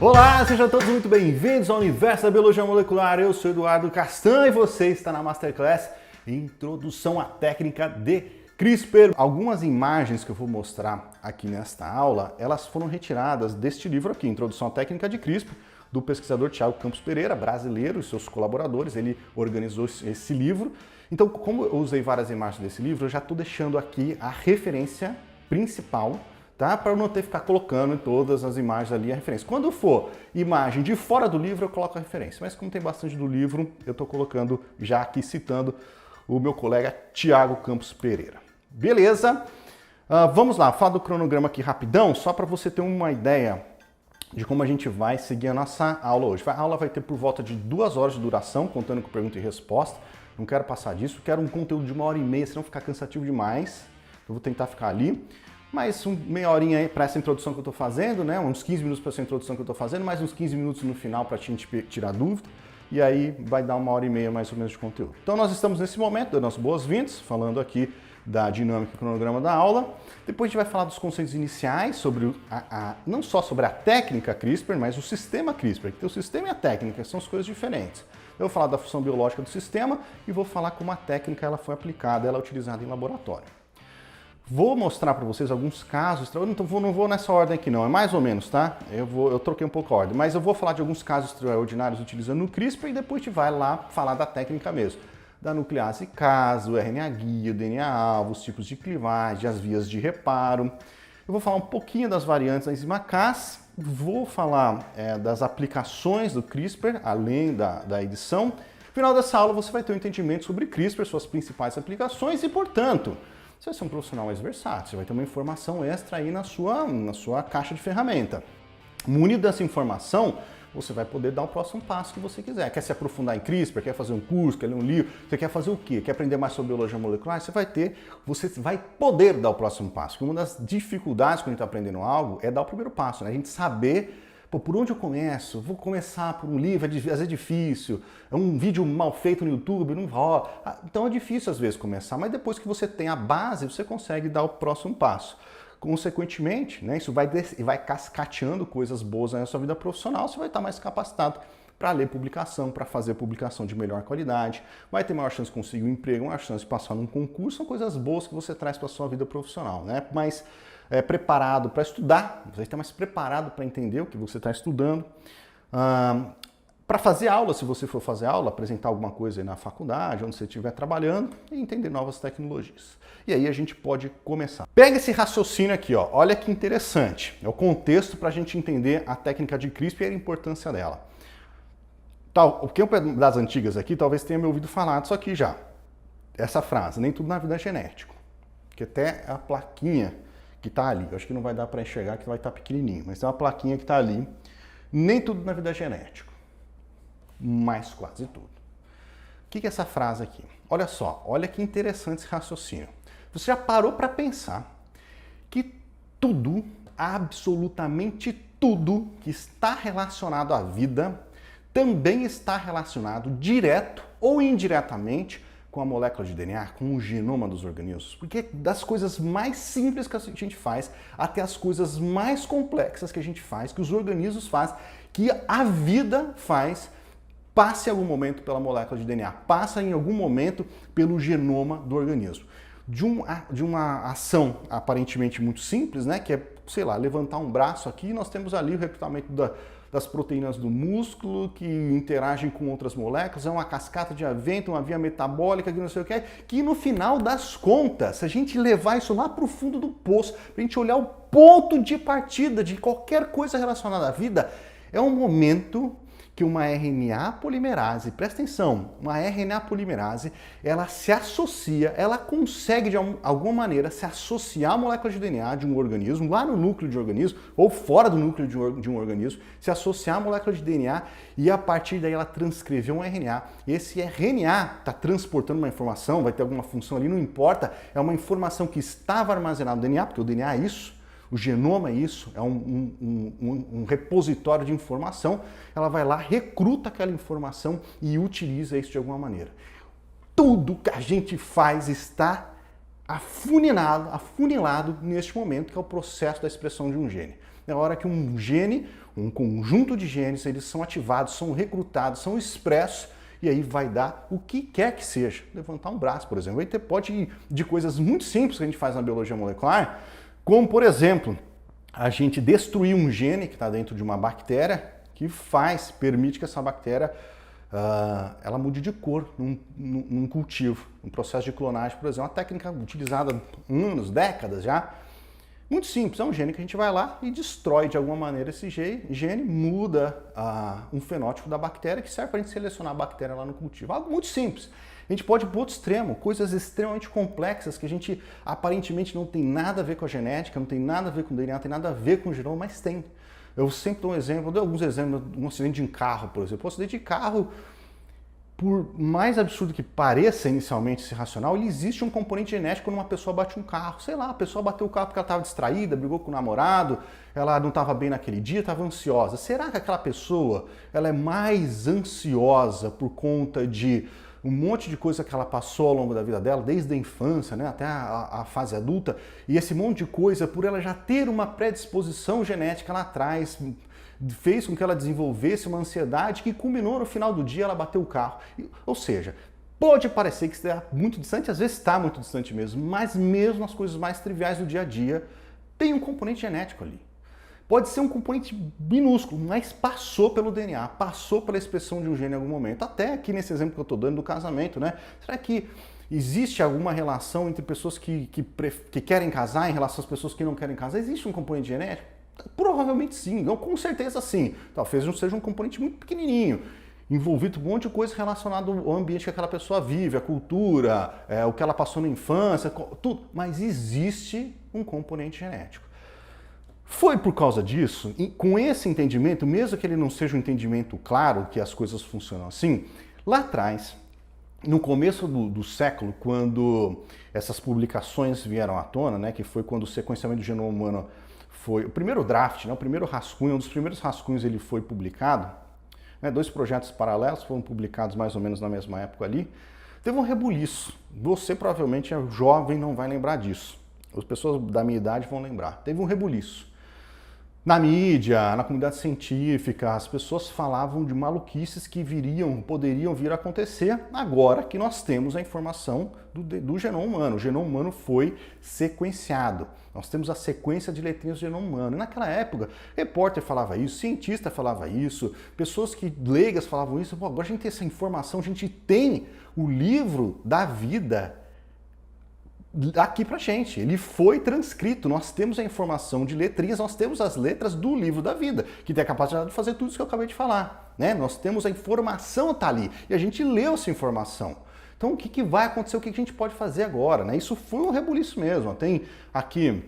Olá, sejam todos muito bem-vindos ao Universo da Biologia Molecular. Eu sou Eduardo Castan e você está na Masterclass Introdução à Técnica de CRISPR. Algumas imagens que eu vou mostrar aqui nesta aula, elas foram retiradas deste livro aqui, Introdução à Técnica de CRISPR, do pesquisador Thiago Campos Pereira, brasileiro, e seus colaboradores. Ele organizou esse livro. Então, como eu usei várias imagens desse livro, eu já estou deixando aqui a referência principal, tá? Para eu não ter que ficar colocando em todas as imagens ali a referência. Quando for imagem de fora do livro, eu coloco a referência. Mas como tem bastante do livro, eu estou colocando já aqui, citando o meu colega Thiago Campos Pereira. Beleza? Vamos lá, falar do cronograma aqui rapidão, só para você ter uma ideia de como a gente vai seguir a nossa aula hoje. A aula vai ter por volta de 2 horas de duração, contando com pergunta e resposta. Não quero passar disso, quero um conteúdo de 1h30, senão ficar cansativo demais. Eu vou tentar ficar ali. Mais meia horinha aí para essa introdução que eu estou fazendo, né? Uns 15 minutos para essa introdução que eu estou fazendo, mais uns 15 minutos no final para a gente tirar dúvida. E aí vai dar 1h30 mais ou menos de conteúdo. Então nós estamos nesse momento, dando as boas-vindas, falando aqui da dinâmica e cronograma da aula. Depois a gente vai falar dos conceitos iniciais, sobre não só sobre a técnica CRISPR, mas o sistema CRISPR. Porque o sistema e a técnica são as coisas diferentes. Eu vou falar da função biológica do sistema e vou falar como a técnica ela foi aplicada, ela é utilizada em laboratório. Vou mostrar para vocês alguns casos, eu não vou nessa ordem aqui não, é mais ou menos, tá? Eu troquei um pouco a ordem, mas eu vou falar de alguns casos extraordinários utilizando o CRISPR e depois a gente vai lá falar da técnica mesmo. Da nuclease casa, o RNA guia, o DNA alvo, os tipos de clivagem, as vias de reparo. Eu vou falar um pouquinho das variantes da enzima Cas, vou falar das aplicações do CRISPR, além da edição. No final dessa aula você vai ter um entendimento sobre CRISPR, suas principais aplicações e, portanto, você vai ser um profissional mais versátil, você vai ter uma informação extra aí na sua caixa de ferramenta. Munido dessa informação, você vai poder dar o próximo passo que você quiser. Quer se aprofundar em CRISPR, quer fazer um curso, quer ler um livro, você quer fazer o quê? Quer aprender mais sobre biologia molecular? Você vai poder dar o próximo passo. Porque uma das dificuldades quando a gente está aprendendo algo é dar o primeiro passo, né? A gente saber, por onde eu começo? Vou começar por um livro, às vezes é difícil, é um vídeo mal feito no YouTube, não rola. Então é difícil às vezes começar, mas depois que você tem a base, você consegue dar o próximo passo. Consequentemente, né, isso vai cascateando coisas boas na sua vida profissional, você vai estar mais capacitado para ler publicação, para fazer publicação de melhor qualidade, vai ter maior chance de conseguir um emprego, maior chance de passar num concurso, são coisas boas que você traz para a sua vida profissional, né? Mas preparado para estudar, você está mais preparado para entender o que você está estudando, para fazer aula, se você for fazer aula, apresentar alguma coisa aí na faculdade, onde você estiver trabalhando, e entender novas tecnologias. E aí a gente pode começar. Pega esse raciocínio aqui, ó. Olha que interessante. É o contexto para a gente entender a técnica de CRISPR e a importância dela. O que é das antigas aqui, talvez tenha me ouvido falar disso aqui já. Essa frase, nem tudo na vida é genético. Que até a plaquinha que está ali, eu acho que não vai dar para enxergar, que vai estar pequenininho, mas tem uma plaquinha que está ali. Nem tudo na vida é genético, mas quase tudo. O que é essa frase aqui? Olha só, olha que interessante esse raciocínio. Você já parou para pensar que tudo, absolutamente tudo que está relacionado à vida também está relacionado direto ou indiretamente com a molécula de DNA, com o genoma dos organismos? Porque das coisas mais simples que a gente faz até as coisas mais complexas que a gente faz, que os organismos fazem, que a vida faz, passa em algum momento pela molécula de DNA, passa em algum momento pelo genoma do organismo. De uma ação aparentemente muito simples, né, que é, sei lá, levantar um braço aqui, nós temos ali o recrutamento das proteínas do músculo que interagem com outras moléculas, é uma cascata de evento, uma via metabólica, que não sei o que no final das contas, se a gente levar isso lá para o fundo do poço, para a gente olhar o ponto de partida de qualquer coisa relacionada à vida, é um momento que uma RNA polimerase, presta atenção, uma RNA polimerase, ela se associa, ela consegue de alguma maneira se associar à molécula de DNA de um organismo, lá no núcleo de um organismo, ou fora do núcleo de um organismo, se associar à molécula de DNA e a partir daí ela transcrever um RNA. E esse RNA está transportando uma informação, vai ter alguma função ali, não importa, é uma informação que estava armazenada no DNA, porque o DNA é isso, o genoma é isso, é um repositório de informação, ela vai lá, recruta aquela informação e utiliza isso de alguma maneira. Tudo que a gente faz está afunilado neste momento, que é o processo da expressão de um gene. É a hora que um gene, um conjunto de genes, eles são ativados, são recrutados, são expressos, e aí vai dar o que quer que seja. Levantar um braço, por exemplo. Pode ir de coisas muito simples que a gente faz na biologia molecular, como, por exemplo, a gente destruir um gene que está dentro de uma bactéria, que permite que essa bactéria ela mude de cor num cultivo, um processo de clonagem, por exemplo, uma técnica utilizada há anos, décadas já. Muito simples, é um gene que a gente vai lá e destrói de alguma maneira esse gene, muda um fenótipo da bactéria que serve para a gente selecionar a bactéria lá no cultivo. Algo muito simples. A gente pode ir para o outro extremo, coisas extremamente complexas que a gente aparentemente não tem nada a ver com a genética, não tem nada a ver com o DNA, não tem nada a ver com o genoma, mas tem. Eu sempre dou um exemplo, eu dou alguns exemplos, um acidente de carro, por exemplo. Um acidente de carro, por mais absurdo que pareça inicialmente ser racional, ele existe um componente genético quando uma pessoa bate um carro. Sei lá, a pessoa bateu o carro porque ela estava distraída, brigou com o namorado, ela não estava bem naquele dia, estava ansiosa. Será que aquela pessoa ela é mais ansiosa por conta de um monte de coisa que ela passou ao longo da vida dela, desde a infância, né, até a fase adulta, e esse monte de coisa, por ela já ter uma predisposição genética lá atrás, fez com que ela desenvolvesse uma ansiedade que culminou no final do dia, ela bateu o carro. Ou seja, pode parecer que está muito distante, às vezes está muito distante mesmo, mas mesmo as coisas mais triviais do dia a dia tem um componente genético ali. Pode ser um componente minúsculo, mas passou pelo DNA, passou pela expressão de um gene em algum momento. Até aqui nesse exemplo que eu estou dando do casamento, né? Será que existe alguma relação entre pessoas que querem casar em relação às pessoas que não querem casar? Existe um componente genético? Provavelmente sim, com certeza sim. Talvez não seja um componente muito pequenininho, envolvido um monte de coisa relacionada ao ambiente que aquela pessoa vive, a cultura, o que ela passou na infância, tudo. Mas existe um componente genético. Foi por causa disso, e com esse entendimento, mesmo que ele não seja um entendimento claro, que as coisas funcionam assim, lá atrás, no começo do século, quando essas publicações vieram à tona, né, que foi quando o sequenciamento do genoma humano foi o primeiro draft, né, o primeiro rascunho, um dos primeiros rascunhos ele foi publicado, né, 2 projetos paralelos foram publicados mais ou menos na mesma época ali, teve um rebuliço. Você provavelmente é jovem, não vai lembrar disso. As pessoas da minha idade vão lembrar. Teve um rebuliço. Na mídia, na comunidade científica, as pessoas falavam de maluquices que poderiam vir a acontecer agora que nós temos a informação do genoma humano. O genoma humano foi sequenciado. Nós temos a sequência de letrinhas do genoma humano. E naquela época, repórter falava isso, cientista falava isso, pessoas leigas falavam isso. Pô, agora a gente tem essa informação, a gente tem o livro da vida aqui pra gente, ele foi transcrito, nós temos a informação de letrinhas, nós temos as letras do livro da vida, que tem a capacidade de fazer tudo isso que eu acabei de falar, né? Nós temos a informação, tá ali, e a gente leu essa informação. Então o que vai acontecer, o que a gente pode fazer agora, né? Isso foi um rebuliço mesmo, tem aqui,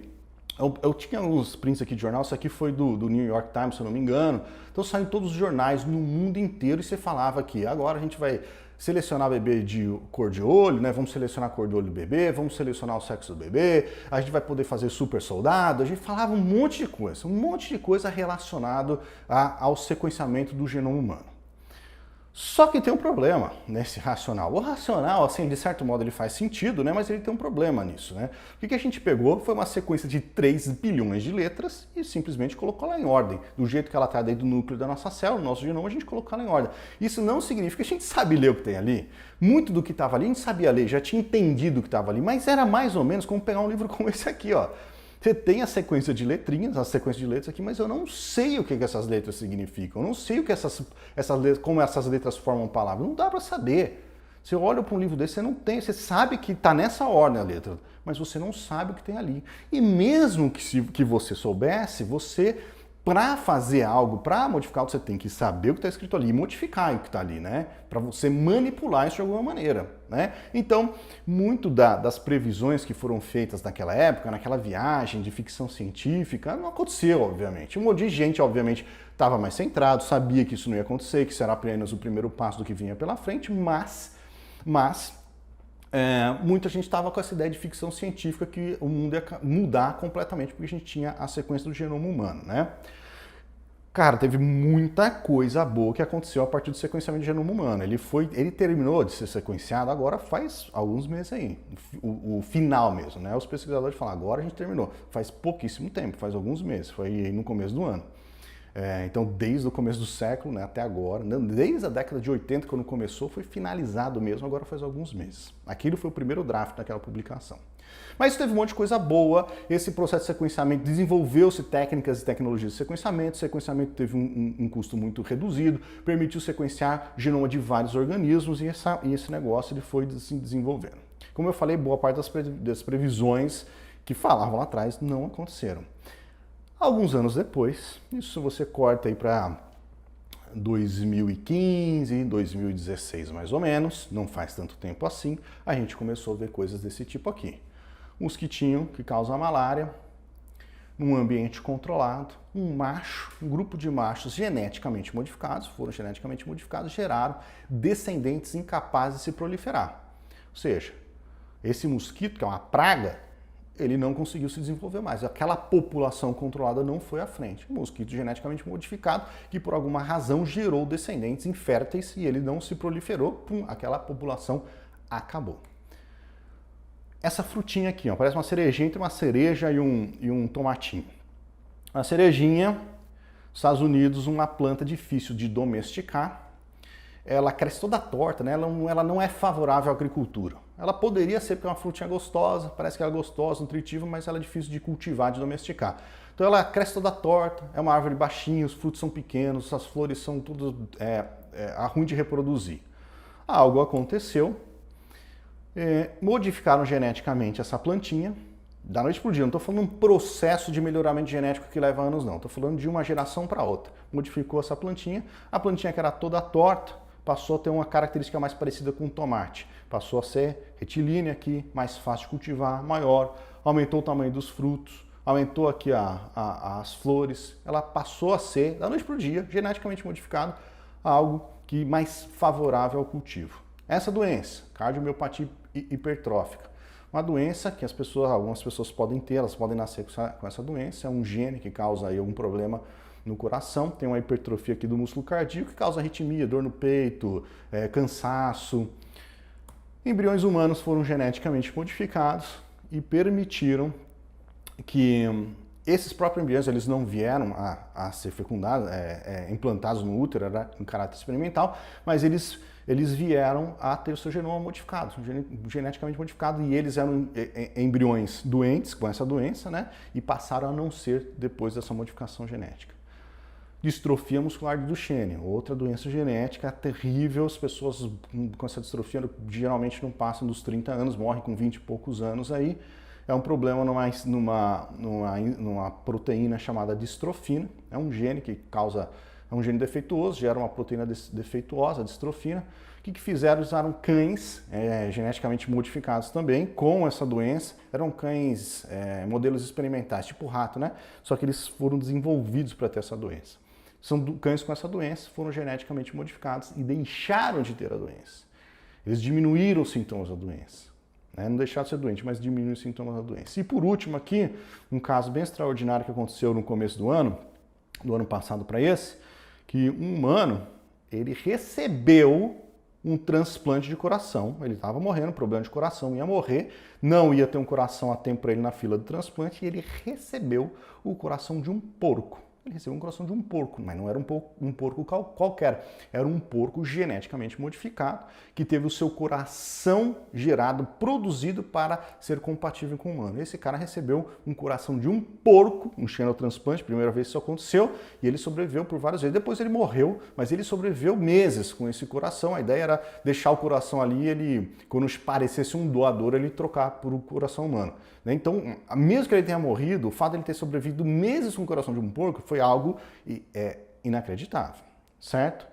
eu tinha uns prints aqui de jornal, isso aqui foi do New York Times, se eu não me engano, então saiu em todos os jornais no mundo inteiro e você falava aqui, agora a gente vai selecionar bebê de cor de olho, né? Vamos selecionar a cor do olho do bebê, vamos selecionar o sexo do bebê, a gente vai poder fazer super soldado, a gente falava um monte de coisa relacionado ao sequenciamento do genoma humano. Só que tem um problema nesse racional. O racional, assim, de certo modo ele faz sentido, né? Mas ele tem um problema nisso, né? O que a gente pegou foi uma sequência de 3 bilhões de letras e simplesmente colocou ela em ordem. Do jeito que ela está dentro do núcleo da nossa célula, do nosso genoma, a gente colocou ela em ordem. Isso não significa que a gente sabe ler o que tem ali. Muito do que estava ali a gente sabia ler, já tinha entendido o que estava ali, mas era mais ou menos como pegar um livro como esse aqui, ó. Você tem a sequência de letrinhas, a sequência de letras aqui, mas eu não sei o que essas letras significam. Eu não sei o que como essas letras formam palavras. Não dá para saber. Você olha para um livro desse, você sabe que está nessa ordem a letra, mas você não sabe o que tem ali. E mesmo que você soubesse, para fazer algo, para modificar, você tem que saber o que está escrito ali e modificar o que está ali, né? Para você manipular isso de alguma maneira, né? Então, muito das previsões que foram feitas naquela época, naquela viagem de ficção científica, não aconteceu, obviamente. Um monte de gente, obviamente, estava mais centrado, sabia que isso não ia acontecer, que isso era apenas o primeiro passo do que vinha pela frente, mas muita gente estava com essa ideia de ficção científica que o mundo ia mudar completamente porque a gente tinha a sequência do genoma humano, né? Cara, teve muita coisa boa que aconteceu a partir do sequenciamento de genoma humano. Ele terminou de ser sequenciado agora faz alguns meses aí, o final mesmo, né? Os pesquisadores falam, agora a gente terminou. Faz pouquíssimo tempo, faz alguns meses, foi aí no começo do ano. Então, desde o começo do século, né, até agora, desde a década de 80, quando começou, foi finalizado mesmo, agora faz alguns meses. Aquilo foi o primeiro draft daquela publicação. Mas teve um monte de coisa boa, esse processo de sequenciamento desenvolveu-se técnicas e tecnologias de sequenciamento, o sequenciamento teve um custo muito reduzido, permitiu sequenciar genoma de vários organismos e esse negócio ele foi se desenvolvendo. Como eu falei, boa parte das previsões que falavam lá atrás não aconteceram. Alguns anos depois, isso você corta aí para 2015, 2016 mais ou menos, não faz tanto tempo assim, a gente começou a ver coisas desse tipo aqui. Mosquitinho que causa malária, num ambiente controlado, um grupo de machos geneticamente modificados, foram geneticamente modificados, geraram descendentes incapazes de se proliferar. Ou seja, esse mosquito, que é uma praga, ele não conseguiu se desenvolver mais. Aquela população controlada não foi à frente. Um mosquito geneticamente modificado que por alguma razão gerou descendentes inférteis e ele não se proliferou, aquela população acabou. Essa frutinha aqui, ó, parece uma cerejinha, entre uma cereja e um tomatinho. A cerejinha, Estados Unidos, uma planta difícil de domesticar. Ela cresce toda torta, né? Ela não é favorável à agricultura. Ela poderia ser porque é uma frutinha gostosa, parece que ela é gostosa, nutritiva, mas ela é difícil de cultivar, de domesticar. Então ela cresce toda torta, é uma árvore baixinha, os frutos são pequenos, as flores são tudo ruim de reproduzir. Algo aconteceu, modificaram geneticamente essa plantinha, da noite para o dia. Não estou falando de um processo de melhoramento genético que leva anos, não. Estou falando de uma geração para outra. Modificou essa plantinha, a plantinha que era toda torta, passou a ter uma característica mais parecida com o tomate. Passou a ser retilínea aqui, mais fácil de cultivar, maior, aumentou o tamanho dos frutos, aumentou aqui as flores. Ela passou a ser, da noite para o dia, geneticamente modificado, algo que mais favorável ao cultivo. Essa doença, cardiomiopatia hipertrófica, uma doença que algumas pessoas podem ter, elas podem nascer com essa doença, é um gene que causa aí algum problema no coração, tem uma hipertrofia aqui do músculo cardíaco que causa arritmia, dor no peito, cansaço. Embriões humanos foram geneticamente modificados e permitiram que esses próprios embriões eles não vieram a ser fecundados, implantados no útero, era em caráter experimental, mas eles vieram a ter o seu genoma modificado, geneticamente modificado, e eles eram embriões doentes com essa doença, né? E passaram a não ser depois dessa modificação genética. Distrofia muscular de Duchenne, outra doença genética terrível, as pessoas com essa distrofia geralmente não passam dos 30 anos, morrem com 20 e poucos anos aí. É um problema numa proteína chamada distrofina, é um gene que causa, é um gene defeituoso, gera uma proteína defeituosa, a distrofina. O que fizeram? Usaram cães geneticamente modificados também com essa doença. Eram cães, modelos experimentais, tipo rato, né? Só que eles foram desenvolvidos para ter essa doença. São cães com essa doença, foram geneticamente modificados e deixaram de ter a doença. Eles diminuíram os sintomas da doença. Não deixaram de ser doente, mas diminuíram os sintomas da doença. E por último aqui, um caso bem extraordinário que aconteceu no começo do ano passado para esse, que um humano, ele recebeu um transplante de coração. Ele estava morrendo, problema de coração, ia morrer, não ia ter um coração a tempo para ele na fila do transplante, e ele recebeu o coração de um porco. Ele recebeu um coração de um porco, mas não era um porco qualquer, era um porco geneticamente modificado, que teve o seu coração gerado, produzido para ser compatível com o humano. Esse cara recebeu um coração de um porco, um xenotransplante, primeira vez que isso aconteceu, e ele sobreviveu por várias vezes. Depois ele morreu, mas ele sobreviveu meses com esse coração. A ideia era deixar o coração ali, ele, quando parecesse um doador, ele trocar por um coração humano. Então, mesmo que ele tenha morrido, o fato de ele ter sobrevivido meses com o coração de um porco foi algo inacreditável, certo?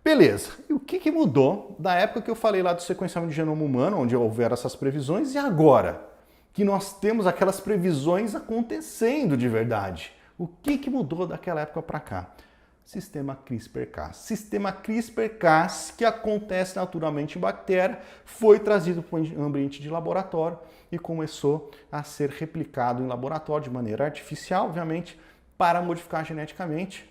Beleza, e o que mudou da época que eu falei lá do sequenciamento de genoma humano, onde houveram essas previsões, e agora que nós temos aquelas previsões acontecendo de verdade? O que mudou daquela época para cá? Sistema CRISPR-Cas. Sistema CRISPR-Cas, que acontece naturalmente em bactéria, foi trazido para o ambiente de laboratório e começou a ser replicado em laboratório de maneira artificial, obviamente, para modificar geneticamente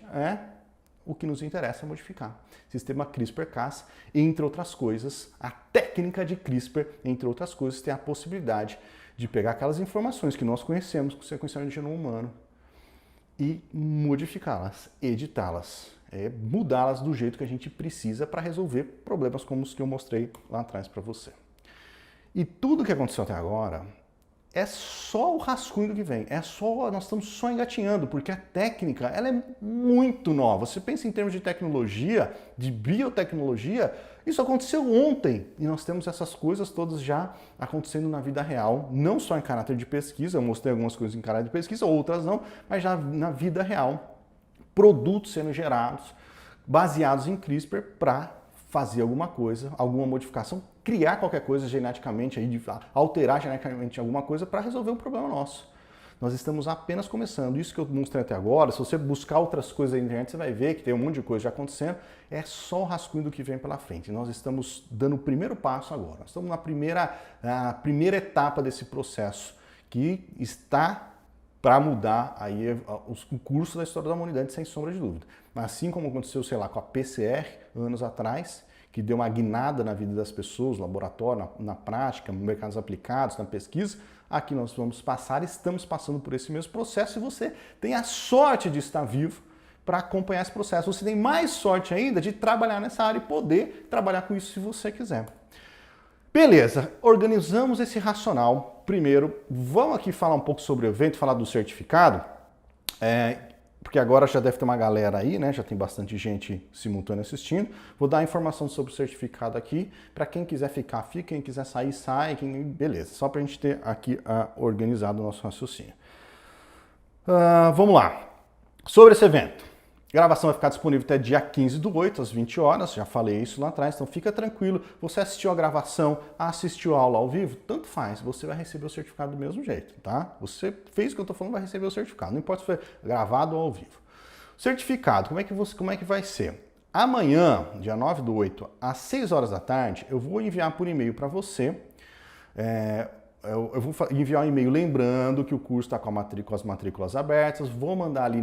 o que nos interessa modificar. Sistema CRISPR-Cas, entre outras coisas, a técnica de CRISPR, entre outras coisas, tem a possibilidade de pegar aquelas informações que nós conhecemos com o sequenciamento de genoma humano e modificá-las, editá-las, mudá-las do jeito que a gente precisa para resolver problemas como os que eu mostrei lá atrás para você. E tudo que aconteceu até agora é só o rascunho do que vem, nós estamos só engatinhando, porque a técnica ela é muito nova. Você pensa em termos de tecnologia, de biotecnologia, isso aconteceu ontem e nós temos essas coisas todas já acontecendo na vida real, não só em caráter de pesquisa, eu mostrei algumas coisas em caráter de pesquisa, outras não, mas já na vida real. Produtos sendo gerados, baseados em CRISPR para fazer alguma coisa, alguma modificação, criar qualquer coisa geneticamente, alterar geneticamente alguma coisa para resolver um problema nosso. Nós estamos apenas começando. Isso que eu mostrei até agora, se você buscar outras coisas na internet, você vai ver que tem um monte de coisa já acontecendo, é só o rascunho do que vem pela frente. Nós estamos dando o primeiro passo agora. Nós estamos na primeira etapa desse processo, que está para mudar aí o curso da história da humanidade, sem sombra de dúvida. Assim como aconteceu, sei lá, com a PCR anos atrás, que deu uma guinada na vida das pessoas, no laboratório, na prática, nos mercados aplicados, na pesquisa, aqui nós estamos passando por esse mesmo processo e você tem a sorte de estar vivo para acompanhar esse processo. Você tem mais sorte ainda de trabalhar nessa área e poder trabalhar com isso se você quiser. Beleza, organizamos esse racional. Primeiro, vamos aqui falar um pouco sobre o evento, falar do certificado, porque agora já deve ter uma galera aí, né? Já tem bastante gente simultânea assistindo. Vou dar a informação sobre o certificado aqui, para quem quiser ficar, fica, quem quiser sair, sai, beleza, só para a gente ter aqui organizado o nosso raciocínio. Vamos lá, sobre esse evento. A gravação vai ficar disponível até dia 15/8, às 20 horas, já falei isso lá atrás, então fica tranquilo. Você assistiu a gravação, assistiu a aula ao vivo, tanto faz, você vai receber o certificado do mesmo jeito, tá? Você fez o que eu tô falando, vai receber o certificado, não importa se foi gravado ou ao vivo. Certificado, como é que vai ser? Amanhã, dia 9/8, às 6 horas da tarde, eu vou enviar por e-mail para você, eu vou enviar um e-mail lembrando que o curso está com as matrículas abertas, vou mandar ali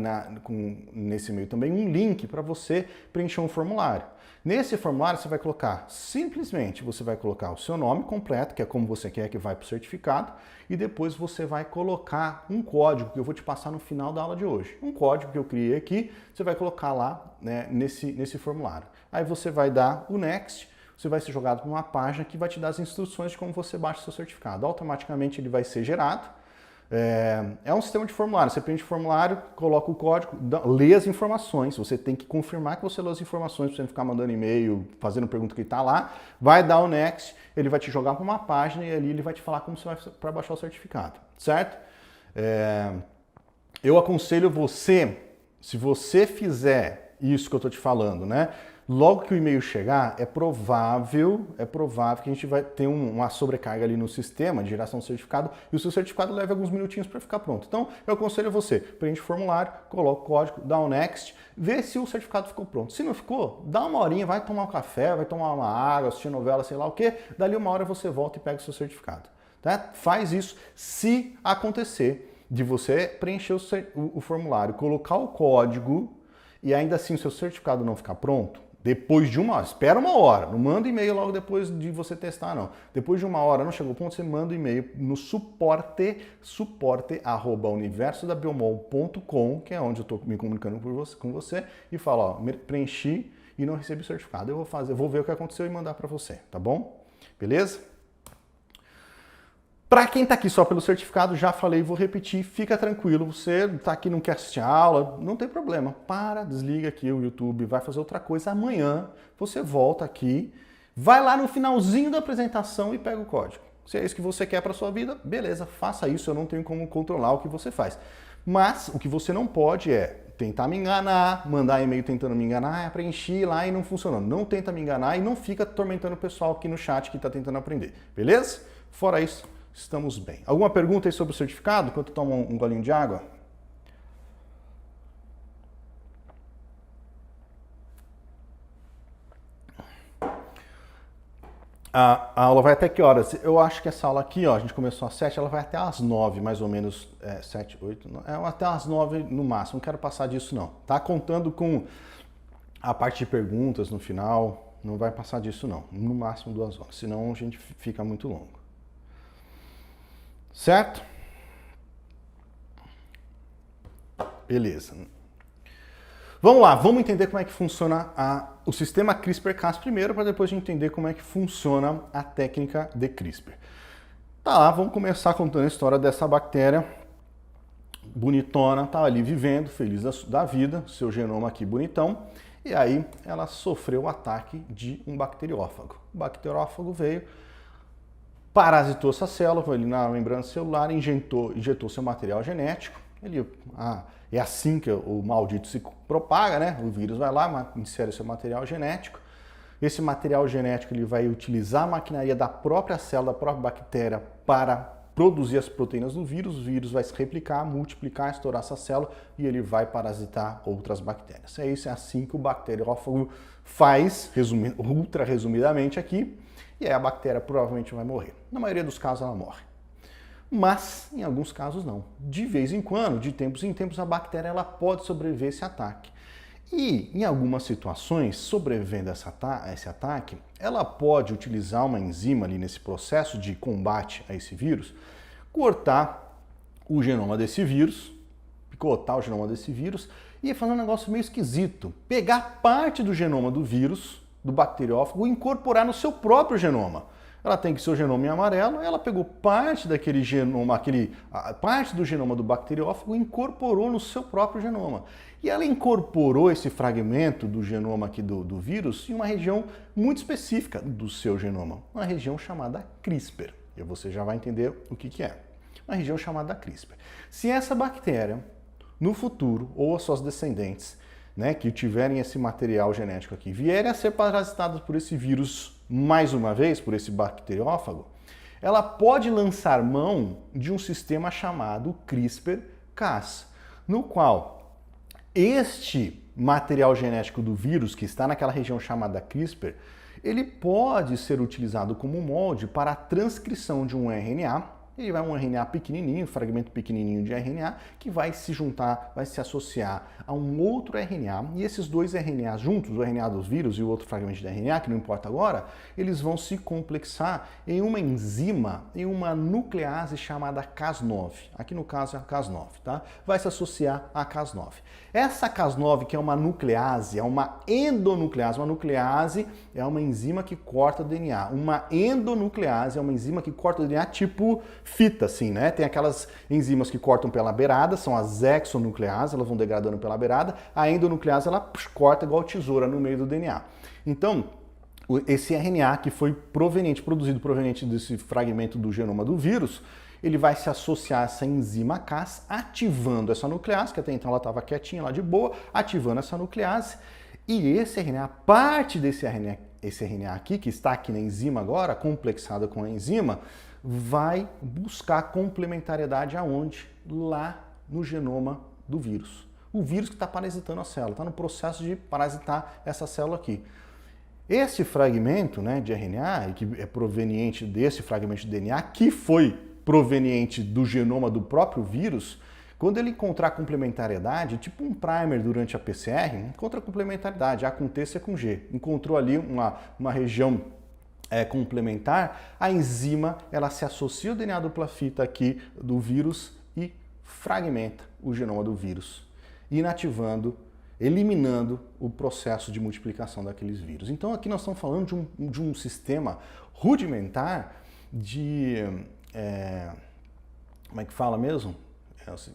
nesse e-mail também um link para você preencher um formulário. Nesse formulário você vai colocar, simplesmente, você vai colocar o seu nome completo, que é como você quer que vai para o certificado, e depois você vai colocar um código que eu vou te passar no final da aula de hoje. Um código que eu criei aqui, você vai colocar lá, né, nesse formulário. Aí você vai dar o Next, você vai ser jogado para uma página que vai te dar as instruções de como você baixa o seu certificado. Automaticamente ele vai ser gerado. É um sistema de formulário. Você preenche o formulário, coloca o código, lê as informações. Você tem que confirmar que você lê as informações para você não ficar mandando e-mail, fazendo pergunta que está lá. Vai dar o Next, ele vai te jogar para uma página e ali ele vai te falar como você vai para baixar o certificado, certo? Eu aconselho você, se você fizer isso que eu estou te falando, né? Logo que o e-mail chegar, é provável que a gente vai ter uma sobrecarga ali no sistema de geração do certificado e o seu certificado leva alguns minutinhos para ficar pronto. Então, eu aconselho você, preenche o formulário, coloca o código, dá o Next, vê se o certificado ficou pronto. Se não ficou, dá uma horinha, vai tomar um café, vai tomar uma água, assistir novela, sei lá o quê, dali uma hora você volta e pega o seu certificado. Tá? Faz isso se acontecer de você preencher o formulário, colocar o código e ainda assim o seu certificado não ficar pronto. Depois de uma hora, espera uma hora, não manda e-mail logo depois de você testar, não. Depois de uma hora, não chegou ao ponto, você manda um e-mail no suporte@universodabiomol.com, que é onde eu estou me comunicando com você, e fala, ó, preenchi e não recebi o certificado. Eu vou ver o que aconteceu e mandar para você, tá bom? Beleza? Para quem está aqui só pelo certificado, já falei, vou repetir, fica tranquilo, você está aqui não quer assistir a aula, não tem problema, desliga aqui o YouTube, vai fazer outra coisa, amanhã você volta aqui, vai lá no finalzinho da apresentação e pega o código. Se é isso que você quer para sua vida, beleza, faça isso, eu não tenho como controlar o que você faz. Mas o que você não pode é tentar me enganar, mandar e-mail tentando me enganar, preenchi lá e não funcionou. Não tenta me enganar e não fica atormentando o pessoal aqui no chat que está tentando aprender, beleza? Fora isso, estamos bem. Alguma pergunta aí sobre o certificado, enquanto eu tomo um golinho de água? A aula vai até que horas? Eu acho que essa aula aqui, ó, a gente começou às 7, ela vai até às 9, mais ou menos, 7, 8, até às 9 no máximo, não quero passar disso não, tá? Contando com a parte de perguntas no final, não vai passar disso não, no máximo 2 horas, senão a gente fica muito longo. Certo? Beleza. Vamos lá, vamos entender como é que funciona o sistema CRISPR-Cas primeiro, para depois a gente entender como é que funciona a técnica de CRISPR. Tá lá, vamos começar contando a história dessa bactéria bonitona, tá ali vivendo, feliz da vida, seu genoma aqui bonitão, e aí ela sofreu o ataque de um bacteriófago. O bacteriófago veio, parasitou essa célula, foi ali na membrana celular, injetou seu material genético. É assim que o maldito se propaga, né? O vírus vai lá, insere seu material genético. Esse material genético ele vai utilizar a maquinaria da própria célula, da própria bactéria, para produzir as proteínas do vírus. O vírus vai se replicar, multiplicar, estourar essa célula e ele vai parasitar outras bactérias. É isso, é assim que o bacteriófago faz, ultra resumidamente aqui, e aí a bactéria provavelmente vai morrer. Na maioria dos casos ela morre. Mas, em alguns casos, não. De vez em quando, de tempos em tempos, a bactéria ela pode sobreviver a esse ataque. E, em algumas situações, sobrevivendo a esse ataque, ela pode utilizar uma enzima ali nesse processo de combate a esse vírus, cortar o genoma desse vírus, picotar o genoma desse vírus e fazer um negócio meio esquisito. Pegar parte do genoma do vírus, do bacteriófago, e incorporar no seu próprio genoma. Ela tem que seu genoma em amarelo, ela pegou parte daquele genoma, parte do genoma do bacteriófago e incorporou no seu próprio genoma. E ela incorporou esse fragmento do genoma aqui do vírus em uma região muito específica do seu genoma, uma região chamada CRISPR. E você já vai entender o que é. Uma região chamada CRISPR. Se essa bactéria, no futuro, ou as suas descendentes, né, que tiverem esse material genético aqui, vierem a ser parasitadas por esse vírus mais uma vez, por esse bacteriófago, ela pode lançar mão de um sistema chamado CRISPR-Cas, no qual este material genético do vírus, que está naquela região chamada CRISPR, ele pode ser utilizado como molde para a transcrição de um RNA. Ele vai um RNA pequenininho, um fragmento pequenininho de RNA, que vai se juntar, vai se associar a um outro RNA, e esses dois RNAs juntos, o RNA dos vírus e o outro fragmento de RNA, que não importa agora, eles vão se complexar em uma enzima, em uma nuclease chamada Cas9. Aqui no caso é a Cas9, tá? Vai se associar à Cas9. Essa Cas9, que é uma nuclease, é uma endonuclease. Uma nuclease é uma enzima que corta o DNA. Uma endonuclease é uma enzima que corta o DNA tipo fita, assim, né? Tem aquelas enzimas que cortam pela beirada, são as exonucleases, elas vão degradando pela beirada. A endonuclease, ela corta igual tesoura no meio do DNA. Então, esse RNA que foi produzido proveniente desse fragmento do genoma do vírus, ele vai se associar a essa enzima Cas, ativando essa nuclease, que até então ela estava quietinha lá de boa, ativando essa nuclease, e esse RNA, parte desse RNA, esse RNA aqui, que está aqui na enzima agora, complexado com a enzima, vai buscar complementariedade aonde? Lá no genoma do vírus. O vírus que está parasitando a célula, está no processo de parasitar essa célula aqui. Esse fragmento, né, de RNA, que é proveniente desse fragmento de DNA, que foi proveniente do genoma do próprio vírus, quando ele encontrar complementariedade, tipo um primer durante a PCR, encontra complementariedade, A com T, C com G. Encontrou ali uma região complementar, a enzima ela se associa ao DNA dupla fita aqui do vírus e fragmenta o genoma do vírus, inativando, eliminando o processo de multiplicação daqueles vírus. Então aqui nós estamos falando de um sistema rudimentar de... como é que fala mesmo?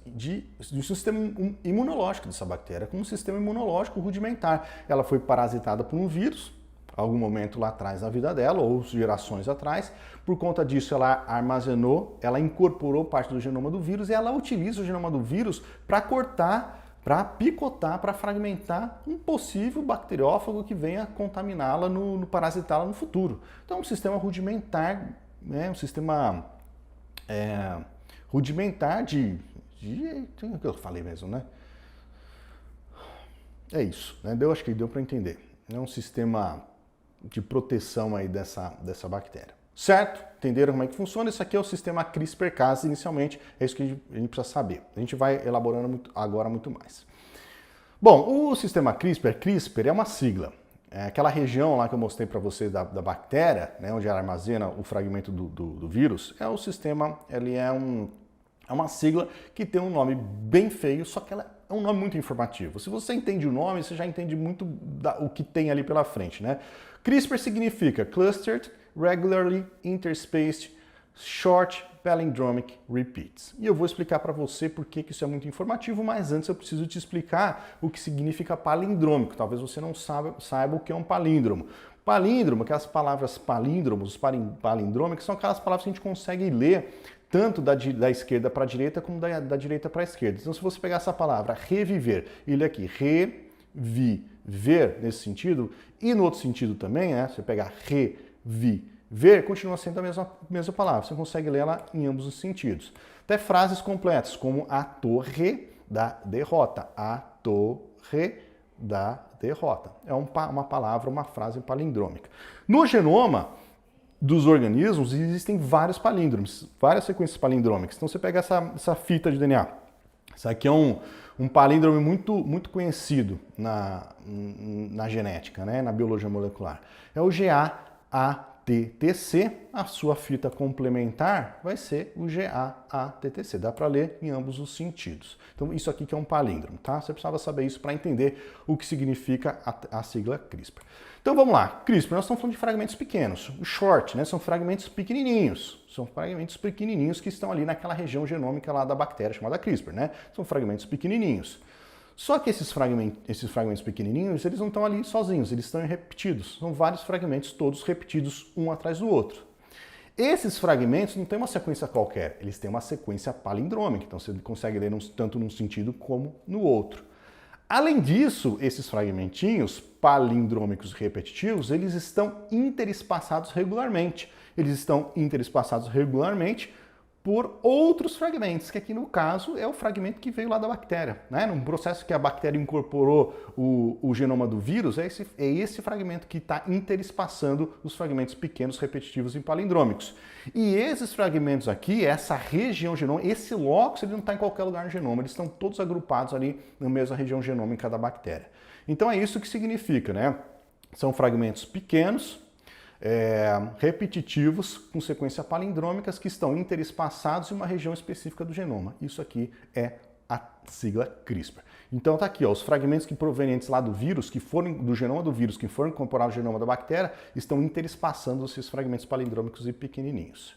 De um sistema imunológico dessa bactéria, como um sistema imunológico rudimentar. Ela foi parasitada por um vírus, algum momento lá atrás na vida dela, ou gerações atrás. Por conta disso, ela armazenou, ela incorporou parte do genoma do vírus e ela utiliza o genoma do vírus para cortar, para picotar, para fragmentar um possível bacteriófago que venha contaminá-la, parasitá-la no futuro. Então, um sistema rudimentar, né, um sistema rudimentar de o que eu falei mesmo, né? É isso, né? Acho que deu para entender. É um sistema de proteção aí dessa bactéria. Certo? Entenderam como é que funciona? Isso aqui é o sistema CRISPR-Cas inicialmente, é isso que a gente precisa saber. A gente vai elaborando agora muito mais. Bom, o sistema CRISPR é uma sigla. É aquela região lá que eu mostrei para vocês da bactéria, né, onde ela armazena o fragmento do vírus, é o sistema, ele é uma sigla que tem um nome bem feio, só que ela é um nome muito informativo. Se você entende o nome, você já entende muito o que tem ali pela frente, né? CRISPR significa Clustered, Regularly Interspaced, Short Palindromic Repeats. E eu vou explicar para você por que isso é muito informativo, mas antes eu preciso te explicar o que significa palindrômico. Talvez você não saiba o que é um palíndromo. Palíndromo, aquelas palavras palíndromos, palindrômicos, são aquelas palavras que a gente consegue ler tanto da esquerda para a direita como da direita para a esquerda. Então, se você pegar essa palavra reviver e ler aqui, reviver nesse sentido, e no outro sentido também, né? Você pegar reviver, continua sendo a mesma palavra. Você consegue ler ela em ambos os sentidos. Até frases completas, como a torre da derrota. A torre da derrota. É uma palavra, uma frase palindrômica. No genoma dos organismos existem vários palíndromos, várias sequências palindrômicas. Então você pega essa fita de DNA. Isso aqui é um palíndromo muito conhecido na genética, né, na biologia molecular. É o GAATTC, a sua fita complementar vai ser o GAATTC. Dá para ler em ambos os sentidos. Então isso aqui que é um palíndromo, tá? Você precisava saber isso para entender o que significa a sigla CRISPR. Então vamos lá, CRISPR, nós estamos falando de fragmentos pequenos. O short, né, são fragmentos pequenininhos. São fragmentos pequenininhos que estão ali naquela região genômica lá da bactéria chamada CRISPR, né? São fragmentos pequenininhos. Só que esses fragmentos pequenininhos, eles não estão ali sozinhos, eles estão repetidos. São vários fragmentos, todos repetidos um atrás do outro. Esses fragmentos não têm uma sequência qualquer, eles têm uma sequência palindrômica, então você consegue ler tanto num sentido como no outro. Além disso, esses fragmentinhos palindrômicos repetitivos, eles estão interespaçados regularmente. Eles estão interespaçados regularmente por outros fragmentos, que aqui no caso é o fragmento que veio lá da bactéria. Né? Num processo que a bactéria incorporou o genoma do vírus, é esse fragmento que está interespaçando os fragmentos pequenos, repetitivos e palindrômicos. E esses fragmentos aqui, essa região genômica, esse locus, ele não está em qualquer lugar no genoma, eles estão todos agrupados ali na mesma região genômica da bactéria. Então é isso que significa, né? São fragmentos pequenos, repetitivos, com sequência palindrômicas, que estão interespaçados em uma região específica do genoma. Isso aqui é a sigla CRISPR. Então tá aqui, ó, os fragmentos que provenientes lá do vírus, do genoma do vírus, que foram incorporados ao genoma da bactéria, estão interespassando esses fragmentos palindrômicos e pequenininhos.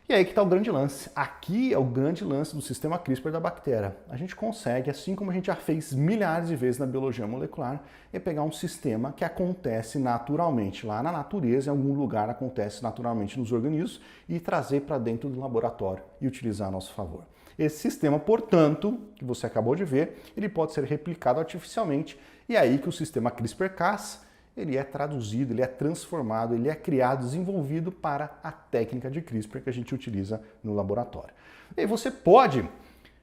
E aí que está o grande lance. Aqui é o grande lance do sistema CRISPR da bactéria. A gente consegue, assim como a gente já fez milhares de vezes na biologia molecular, é pegar um sistema que acontece naturalmente lá na natureza, em algum lugar acontece naturalmente nos organismos, e trazer para dentro do laboratório e utilizar a nosso favor. Esse sistema, portanto, que você acabou de ver, ele pode ser replicado artificialmente, e é aí que o sistema CRISPR-Cas ele é traduzido, ele é transformado, ele é criado, desenvolvido para a técnica de CRISPR que a gente utiliza no laboratório. E aí você pode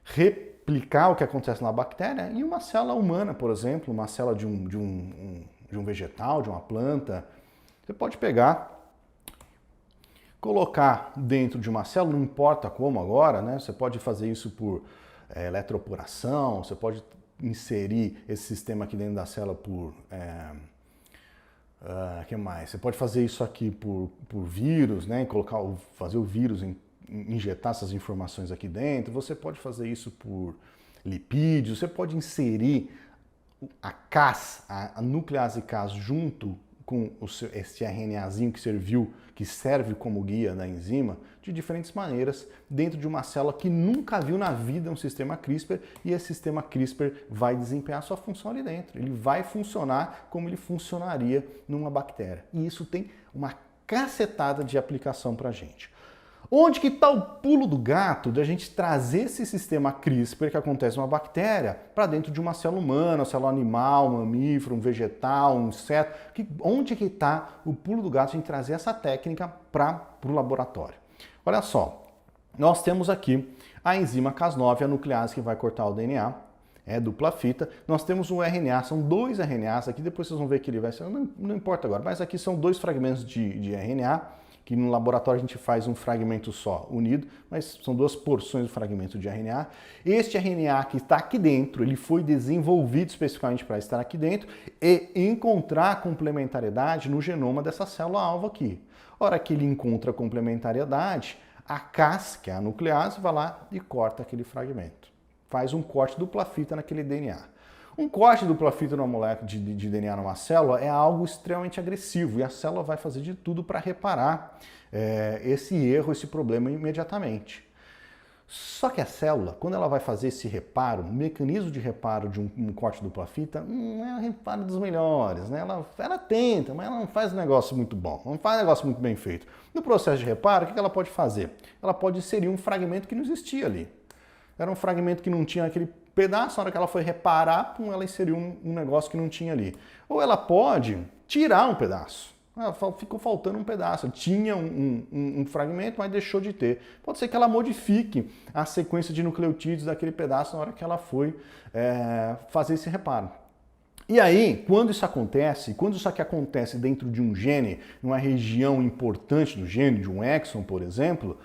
replicar o que acontece na bactéria em uma célula humana, por exemplo, uma célula de um vegetal, de uma planta. Você pode pegar, colocar dentro de uma célula, não importa como agora, né? Você pode fazer isso por eletroporação, você pode inserir esse sistema aqui dentro da célula por... que mais? Você pode fazer isso aqui por vírus, né? Fazer o vírus injetar essas informações aqui dentro. Você pode fazer isso por lipídios. Você pode inserir a Cas, a nuclease Cas, junto com esse RNAzinho que serve como guia da enzima, de diferentes maneiras, dentro de uma célula que nunca viu na vida um sistema CRISPR, e esse sistema CRISPR vai desempenhar sua função ali dentro. Ele vai funcionar como ele funcionaria numa bactéria. E isso tem uma cacetada de aplicação para a gente. Onde que está o pulo do gato de a gente trazer esse sistema CRISPR que acontece numa bactéria para dentro de uma célula humana, uma célula animal, um mamífero, um vegetal, um inseto? Onde que está o pulo do gato de a gente trazer essa técnica para o laboratório? Olha só, nós temos aqui a enzima Cas9, a nuclease que vai cortar o DNA. é dupla fita. Nós temos um RNA, são 2 RNAs aqui, depois vocês vão ver que ele vai ser, não importa agora, mas aqui são 2 fragmentos de RNA, que no laboratório a gente faz um fragmento só, unido, mas são 2 porções do fragmento de RNA. Este RNA que está aqui dentro, ele foi desenvolvido especificamente para estar aqui dentro e encontrar complementariedade no genoma dessa célula-alvo aqui. A hora que ele encontra complementariedade, a Cas, que é a nuclease, vai lá e corta aquele fragmento. Faz um corte dupla fita naquele DNA. Um corte dupla fita numa molécula de DNA numa célula é algo extremamente agressivo e a célula vai fazer de tudo para reparar esse erro, esse problema imediatamente. Só que a célula, quando ela vai fazer esse reparo, o mecanismo de reparo de um corte dupla fita não é um reparo dos melhores, né? Ela tenta, mas ela não faz um negócio muito bom, não faz um negócio muito bem feito. No processo de reparo, o que ela pode fazer? Ela pode inserir um fragmento que não existia ali. Era um fragmento que não tinha aquele pedaço, na hora que ela foi reparar, ela inseriu um negócio que não tinha ali. Ou ela pode tirar um pedaço. Ficou faltando um pedaço. Tinha um fragmento, mas deixou de ter. Pode ser que ela modifique a sequência de nucleotídeos daquele pedaço na hora que ela foi fazer esse reparo. E aí, quando isso aqui acontece dentro de um gene, numa região importante do gene, de um exon, por exemplo,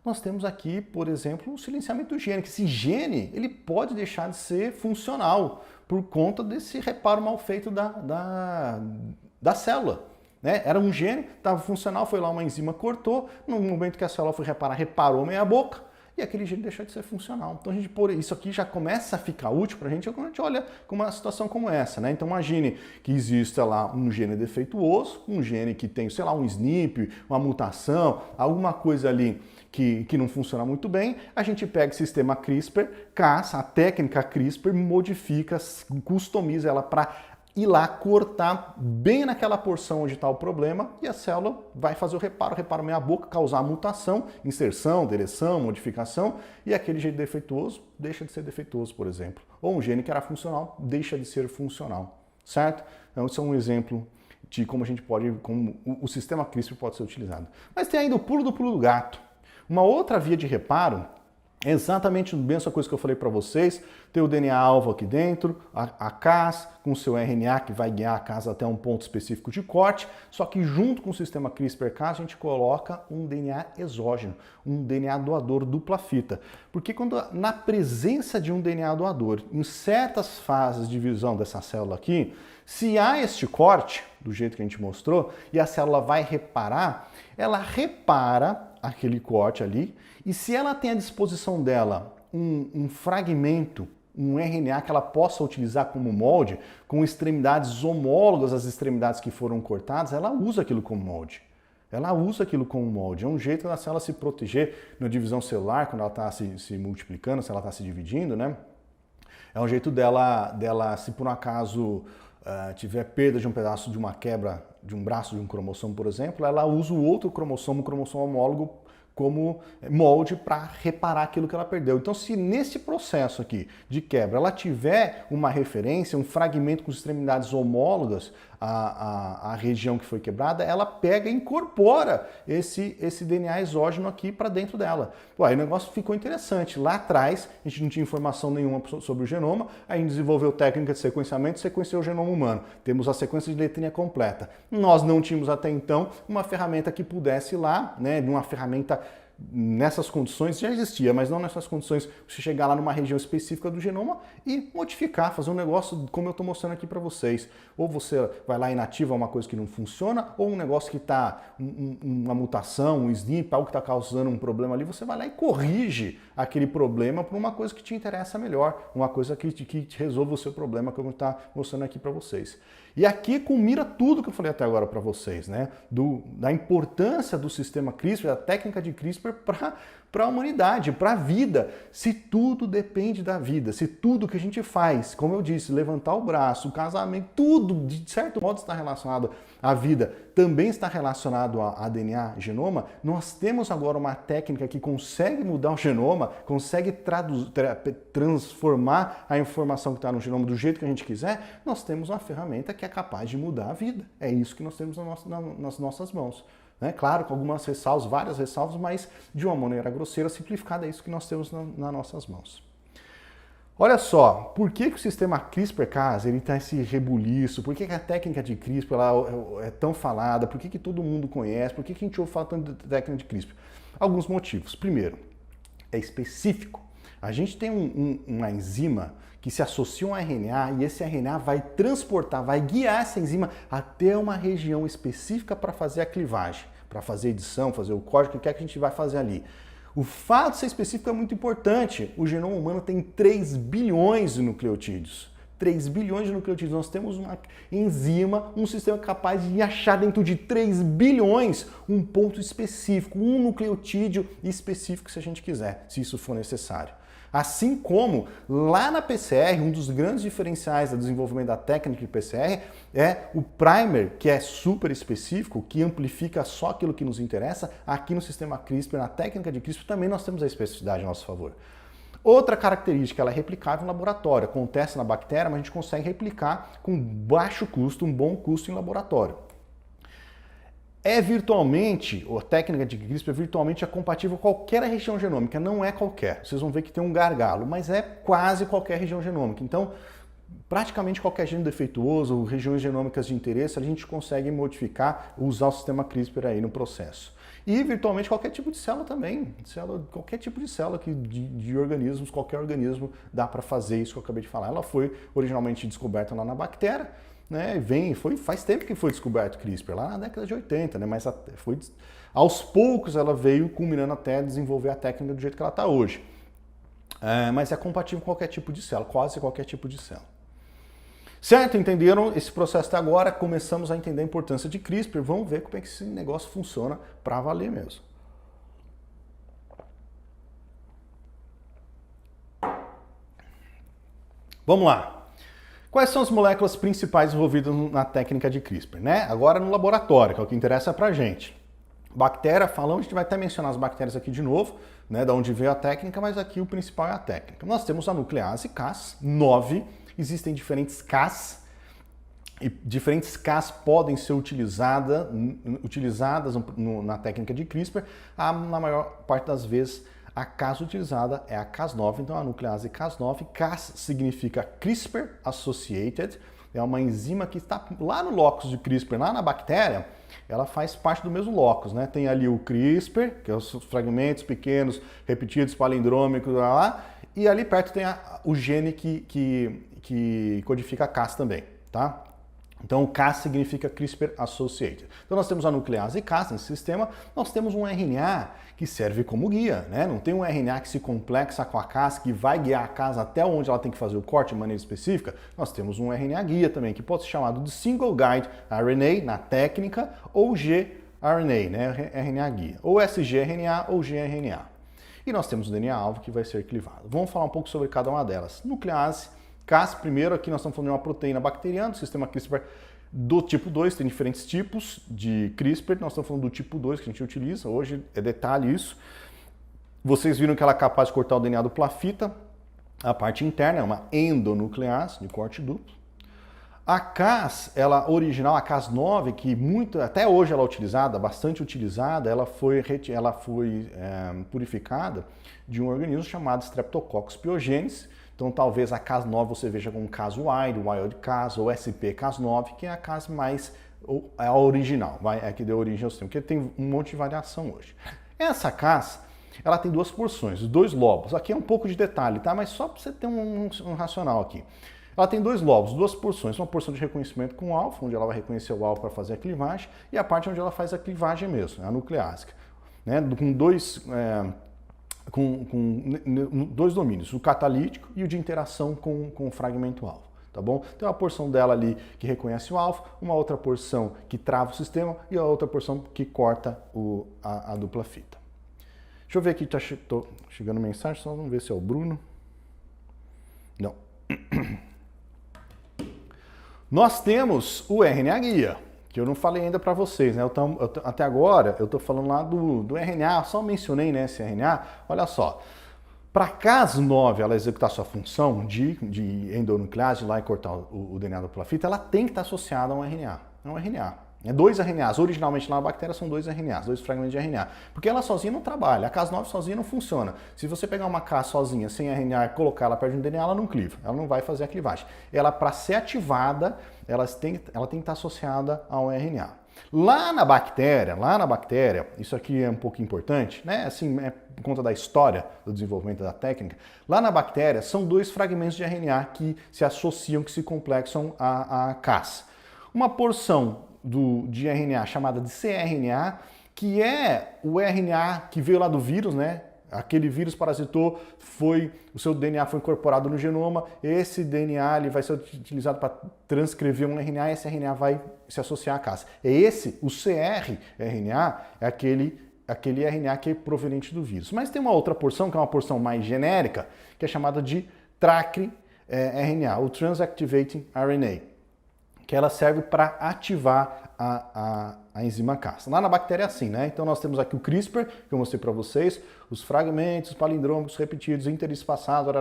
nós temos aqui, por exemplo, o silenciamento do gene, que esse gene ele pode deixar de ser funcional por conta desse reparo mal feito da célula. Né? Era um gene, estava funcional, foi lá uma enzima, cortou, no momento que a célula foi reparar, reparou meia boca, e aquele gene deixou de ser funcional. Então isso aqui já começa a ficar útil para a gente quando a gente olha com uma situação como essa. Né? Então imagine que exista lá um gene defeituoso, um gene que tem, sei lá, um SNP, uma mutação, alguma coisa ali que não funciona muito bem, a gente pega o sistema CRISPR-Cas, a técnica CRISPR, modifica, customiza ela para ir lá cortar bem naquela porção onde está o problema e a célula vai fazer o reparo meia boca, causar mutação, inserção, deleção, modificação e aquele gene defeituoso deixa de ser defeituoso, por exemplo. Ou um gene que era funcional deixa de ser funcional, certo? Então isso é um exemplo de como a gente pode, como o sistema CRISPR pode ser utilizado. Mas tem ainda o pulo do gato. Uma outra via de reparo é exatamente a mesma coisa que eu falei para vocês, ter o DNA-alvo aqui dentro, a Cas com o seu RNA que vai guiar a Cas até um ponto específico de corte, só que junto com o sistema CRISPR-Cas a gente coloca um DNA exógeno, um DNA doador dupla fita. Porque na presença de um DNA doador, em certas fases de divisão dessa célula aqui, se há este corte, do jeito que a gente mostrou, e a célula vai reparar, ela repara aquele corte ali, e se ela tem à disposição dela um fragmento, um RNA que ela possa utilizar como molde, com extremidades homólogas às extremidades que foram cortadas, ela usa aquilo como molde. Ela usa aquilo como molde. É um jeito da célula se proteger na divisão celular, quando ela está se multiplicando, se ela está se dividindo, né? É um jeito dela se por um acaso tiver perda de um pedaço de uma quebra de um braço de um cromossomo, por exemplo, ela usa o outro cromossomo, o cromossomo homólogo, como molde para reparar aquilo que ela perdeu. Então, se nesse processo aqui de quebra ela tiver uma referência, um fragmento com extremidades homólogas à região que foi quebrada, ela pega e incorpora esse DNA exógeno aqui para dentro dela. Pô, aí o negócio ficou interessante. Lá atrás, a gente não tinha informação nenhuma sobre o genoma, a gente desenvolveu técnica de sequenciamento e sequenciou o genoma humano. Temos a sequência de letrinha completa. Nós não tínhamos até então uma ferramenta que pudesse ir lá, né, uma ferramenta nessas condições, já existia, mas não nessas condições, você chegar lá numa região específica do genoma e modificar, fazer um negócio como eu estou mostrando aqui para vocês. Ou você vai lá e inativa uma coisa que não funciona, ou um negócio que está, uma mutação, um SNP, algo que está causando um problema ali, você vai lá e corrige aquele problema por uma coisa que te interessa melhor, uma coisa que resolva o seu problema, como está mostrando aqui para vocês. E aqui culmina tudo que eu falei até agora para vocês, né? Da importância do sistema CRISPR, da técnica de CRISPR para a humanidade, para a vida. Se tudo depende da vida, se tudo que a gente faz, como eu disse, levantar o braço, o casamento, tudo de certo modo está relacionado à vida, também está relacionado a DNA, genoma, nós temos agora uma técnica que consegue mudar o genoma, consegue transformar a informação que está no genoma do jeito que a gente quiser, nós temos uma ferramenta que é capaz de mudar a vida. É isso que nós temos nas nossas mãos. Né? Claro, com algumas ressalvas, várias ressalvas, mas de uma maneira grosseira, simplificada, é isso que nós temos nas nossas mãos. Olha só, por que o sistema CRISPR-Cas está esse rebuliço? Por que a técnica de CRISPR ela é tão falada? Por que todo mundo conhece? Por que a gente ouve falar tanto da técnica de CRISPR? Alguns motivos. Primeiro, é específico. A gente tem uma enzima que se associa a um RNA e esse RNA vai transportar, vai guiar essa enzima até uma região específica para fazer a clivagem, para fazer edição, fazer o código, o que é que a gente vai fazer ali. O fato de ser específico é muito importante. O genoma humano tem 3 bilhões de nucleotídeos. 3 bilhões de nucleotídeos. Nós temos uma enzima, um sistema capaz de achar dentro de 3 bilhões um ponto específico, um nucleotídeo específico se a gente quiser, se isso for necessário. Assim como lá na PCR, um dos grandes diferenciais do desenvolvimento da técnica de PCR é o primer, que é super específico, que amplifica só aquilo que nos interessa. Aqui no sistema CRISPR, na técnica de CRISPR, também nós temos a especificidade a nosso favor. Outra característica, ela é replicável em laboratório. Acontece na bactéria, mas a gente consegue replicar com baixo custo, um bom custo em laboratório. A técnica de CRISPR virtualmente é compatível com qualquer região genômica, não é qualquer. Vocês vão ver que tem um gargalo, mas é quase qualquer região genômica. Então, praticamente qualquer gene defeituoso, regiões genômicas de interesse, a gente consegue modificar, usar o sistema CRISPR aí no processo. E virtualmente qualquer tipo de célula também, qualquer tipo de célula de organismos, qualquer organismo dá para fazer isso que eu acabei de falar. Ela foi originalmente descoberta lá na bactéria, né, faz tempo que foi descoberto CRISPR, lá na década de 80, né, mas aos poucos ela veio culminando até desenvolver a técnica do jeito que ela está hoje. Mas é compatível com qualquer tipo de célula, quase qualquer tipo de célula. Certo? Entenderam esse processo até agora? Começamos a entender a importância de CRISPR, vamos ver como é que esse negócio funciona para valer mesmo. Vamos lá. Quais são as moléculas principais envolvidas na técnica de CRISPR, né? Agora no laboratório, que é o que interessa pra gente. Bactéria, falamos, a gente vai até mencionar as bactérias aqui de novo, né? Da onde veio a técnica, mas aqui o principal é a técnica. Nós temos a nuclease Cas9, existem diferentes Cas, e diferentes Cas podem ser utilizadas na técnica de CRISPR, na maior parte das vezes a Cas utilizada é a Cas9, então a nuclease Cas9. Cas significa CRISPR Associated, é uma enzima que está lá no locus de CRISPR, lá na bactéria, ela faz parte do mesmo locus, né? Tem ali o CRISPR, que são os fragmentos pequenos, repetidos, palindrômicos, lá, e ali perto tem o gene que codifica a Cas também, tá? Então, o Cas significa CRISPR Associated. Então, nós temos a nuclease Cas nesse sistema, nós temos um RNA que serve como guia, né? Não tem um RNA que se complexa com a Cas, que vai guiar a Cas até onde ela tem que fazer o corte de maneira específica. Nós temos um RNA guia também, que pode ser chamado de Single Guide RNA na técnica, ou gRNA, né? RNA guia, ou sgRNA ou gRNA. E nós temos o DNA-alvo que vai ser clivado. Vamos falar um pouco sobre cada uma delas. Nuclease Cas, primeiro aqui nós estamos falando de uma proteína bacteriana, do sistema CRISPR do tipo 2, tem diferentes tipos de CRISPR, nós estamos falando do tipo 2 que a gente utiliza, hoje é detalhe isso. Vocês viram que ela é capaz de cortar o DNA dupla fita, a parte interna é uma endonuclease de corte duplo. A Cas, ela original, a Cas9, que até hoje ela é utilizada, bastante utilizada, ela foi purificada de um organismo chamado Streptococcus pyogenes. Então talvez a Cas9 você veja como Wild Cas ou SP Cas9, que é a Cas mais, é a original, é a que deu origem ao sistema, porque tem um monte de variação hoje. Essa Cas, ela tem duas porções, 2 lobos. Aqui é um pouco de detalhe, tá? Mas só para você ter um racional aqui. Ela tem 2 lobos, 2 porções, uma porção de reconhecimento com o alfa, onde ela vai reconhecer o alfa para fazer a clivagem, e a parte onde ela faz a clivagem mesmo, a nucleásica, né? Com dois domínios, o catalítico e o de interação com o fragmento alfa, tá bom? Tem uma porção dela ali que reconhece o alfa, uma outra porção que trava o sistema e a outra porção que corta a dupla fita. Deixa eu ver aqui, tô chegando mensagem, só vamos ver se é o Bruno. Não. Nós temos o RNA guia, que eu não falei ainda para vocês, né? Até agora eu estou falando lá do RNA, só mencionei, né, esse RNA. Olha só, para a Cas9 ela executar sua função de endonuclease, lá e cortar o DNA da dupla fita, ela tem que estar associada a um RNA. É um RNA, É 2 RNAs. Originalmente lá na bactéria são 2 RNAs, 2 fragmentos de RNA. Porque ela sozinha não trabalha. A Cas9 sozinha não funciona. Se você pegar uma Cas sozinha, sem RNA, e colocar ela perto de um DNA, ela não cliva. Ela não vai fazer a clivagem. Ela, para ser ativada, ela tem que estar associada ao RNA. Lá na bactéria, isso aqui é um pouco importante, né? Assim, é por conta da história do desenvolvimento da técnica. Lá na bactéria são 2 fragmentos de RNA que se associam, que se complexam à Cas. Uma porção de RNA chamada de cRNA, que é o RNA que veio lá do vírus, né? Aquele vírus parasitou, o seu DNA foi incorporado no genoma, esse DNA ele vai ser utilizado para transcrever um RNA e esse RNA vai se associar à Cas. O cRNA, é aquele RNA que é proveniente do vírus. Mas tem uma outra porção, que é uma porção mais genérica, que é chamada de tracRNA, o Transactivating RNA, que ela serve para ativar a enzima Cas. Lá na bactéria é assim, né? Então nós temos aqui o CRISPR, que eu mostrei para vocês, os fragmentos palindrômicos repetidos, interespaçados,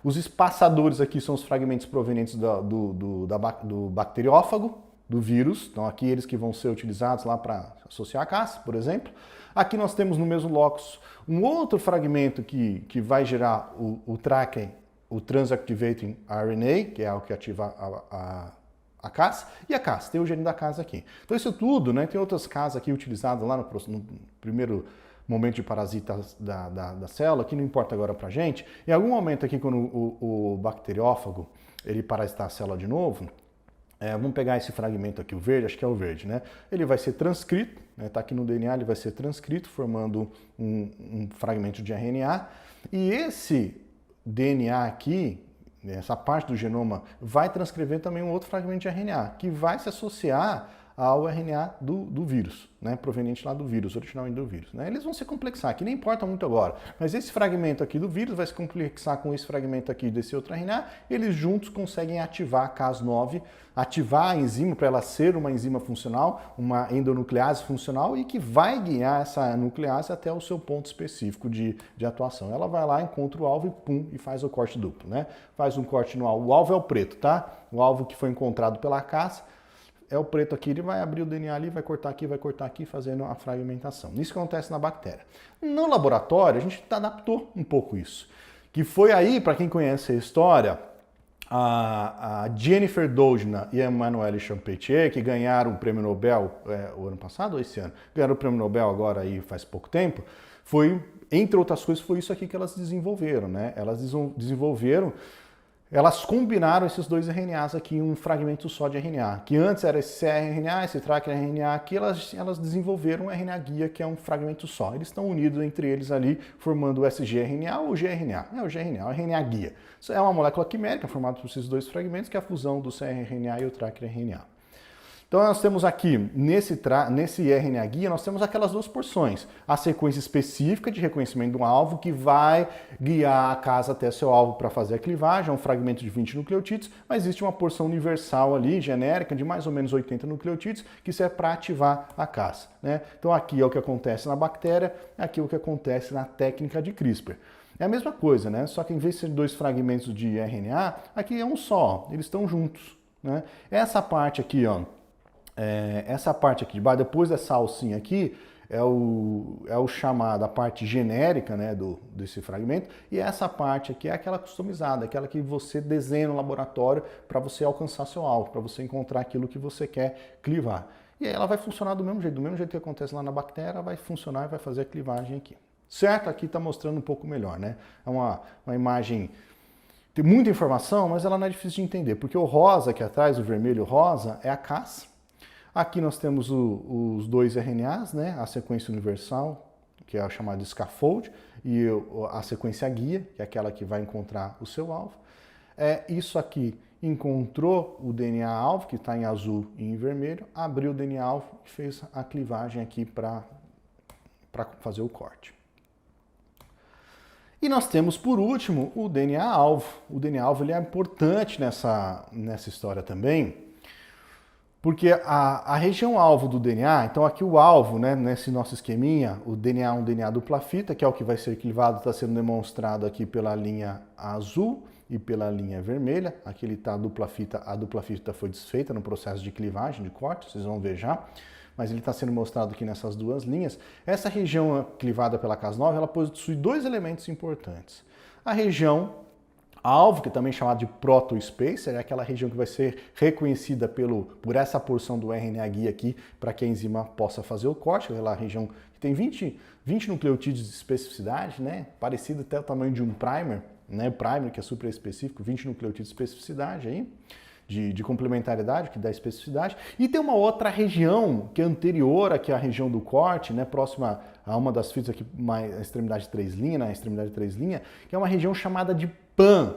os espaçadores aqui são os fragmentos provenientes do bacteriófago, do vírus, então aqui eles que vão ser utilizados lá para associar a Cas, por exemplo. Aqui nós temos no mesmo locus um outro fragmento que vai gerar o Transactivating RNA, que é o que ativa a Cas, e a Cas, tem o gene da Cas aqui. Então isso tudo, né, tem outras Cas aqui utilizadas lá no primeiro momento de parasita da célula, que não importa agora pra gente. Em algum momento aqui, quando o bacteriófago ele parasitar a célula de novo, vamos pegar esse fragmento aqui, o verde, acho que é o verde, né? Ele vai ser transcrito, né, tá aqui no DNA, ele vai ser transcrito, formando um fragmento de RNA, e esse DNA aqui, essa parte do genoma, vai transcrever também um outro fragmento de RNA, que vai se associar ao RNA do vírus, né, proveniente lá do vírus, originalmente do vírus. Né? Eles vão se complexar, que nem importa muito agora, mas esse fragmento aqui do vírus vai se complexar com esse fragmento aqui desse outro RNA, eles juntos conseguem ativar a Cas9, ativar a enzima para ela ser uma enzima funcional, uma endonuclease funcional e que vai guiar essa nuclease até o seu ponto específico de atuação. Ela vai lá, encontra o alvo e pum, e faz o corte duplo, né? Faz um corte no alvo. O alvo é o preto, tá? O alvo que foi encontrado pela Cas é o preto aqui, ele vai abrir o DNA ali, vai cortar aqui, fazendo a fragmentação. Isso que acontece na bactéria. No laboratório, a gente adaptou um pouco isso. Que foi aí, para quem conhece a história, a Jennifer Doudna e a Emmanuelle Champetier, que ganharam o prêmio Nobel o ano passado ou esse ano? Ganharam o prêmio Nobel agora aí faz pouco tempo. Entre outras coisas, foi isso aqui que elas desenvolveram, né? Elas combinaram esses 2 RNAs aqui em um fragmento só de RNA, que antes era esse cRNA, esse tracRNA aqui, elas desenvolveram um RNA guia, que é um fragmento só. Eles estão unidos entre eles ali, formando o sgRNA ou o gRNA. É o gRNA, o RNA guia. Isso é uma molécula quimérica formada por esses 2 fragmentos, que é a fusão do cRNA e o tracRNA. Então nós temos aqui, nesse RNA guia, nós temos aquelas 2 porções. A sequência específica de reconhecimento do alvo, que vai guiar a Cas até seu alvo para fazer a clivagem, é um fragmento de 20 nucleotídeos, mas existe uma porção universal ali, genérica, de mais ou menos 80 nucleotídeos, que serve para ativar a Cas. Né? Então aqui é o que acontece na bactéria, aqui é o que acontece na técnica de CRISPR. É a mesma coisa, né? Só que em vez de ser 2 fragmentos de RNA, aqui é um só, eles estão juntos. Né? Essa parte aqui, ó, essa parte aqui de baixo, depois dessa alcinha aqui, é o chamado, a parte genérica, né, desse fragmento, e essa parte aqui é aquela customizada, aquela que você desenha no laboratório para você alcançar seu alvo, para você encontrar aquilo que você quer clivar. E aí ela vai funcionar do mesmo jeito que acontece lá na bactéria, ela vai funcionar e vai fazer a clivagem aqui. Certo? Aqui está mostrando um pouco melhor, né? É uma imagem... Tem muita informação, mas ela não é difícil de entender, porque o rosa aqui atrás, o vermelho rosa, é a Cas. Aqui nós temos os 2 RNAs, né? A sequência universal, que é a chamada scaffold, e a sequência guia, que é aquela que vai encontrar o seu alvo. Isso aqui encontrou o DNA-alvo, que está em azul e em vermelho, abriu o DNA-alvo e fez a clivagem aqui para fazer o corte. E nós temos, por último, o DNA-alvo. O DNA-alvo ele é importante nessa história também, porque a região alvo do DNA, então aqui o alvo, né, nesse nosso esqueminha, o DNA é um DNA dupla fita, que é o que vai ser clivado, está sendo demonstrado aqui pela linha azul, e pela linha vermelha. Aqui ele está a dupla fita foi desfeita no processo de clivagem, de corte, vocês vão ver já. Mas ele está sendo mostrado aqui nessas duas linhas. Essa região clivada pela Cas9, ela possui dois elementos importantes. A região alvo, que é também chamado de protospacer, é aquela região que vai ser reconhecida por essa porção do RNA guia aqui, para que a enzima possa fazer o corte, aquela região que tem 20 nucleotídeos de especificidade, né? Parecido até o tamanho de um primer, né? Primer, que é super específico, 20 nucleotídeos de especificidade aí, de complementaridade, que dá especificidade. E tem uma outra região que é anterior aqui à região do corte, né? Próxima a uma das fitas aqui, a extremidade 3' na extremidade 3', que é uma região chamada de PAN.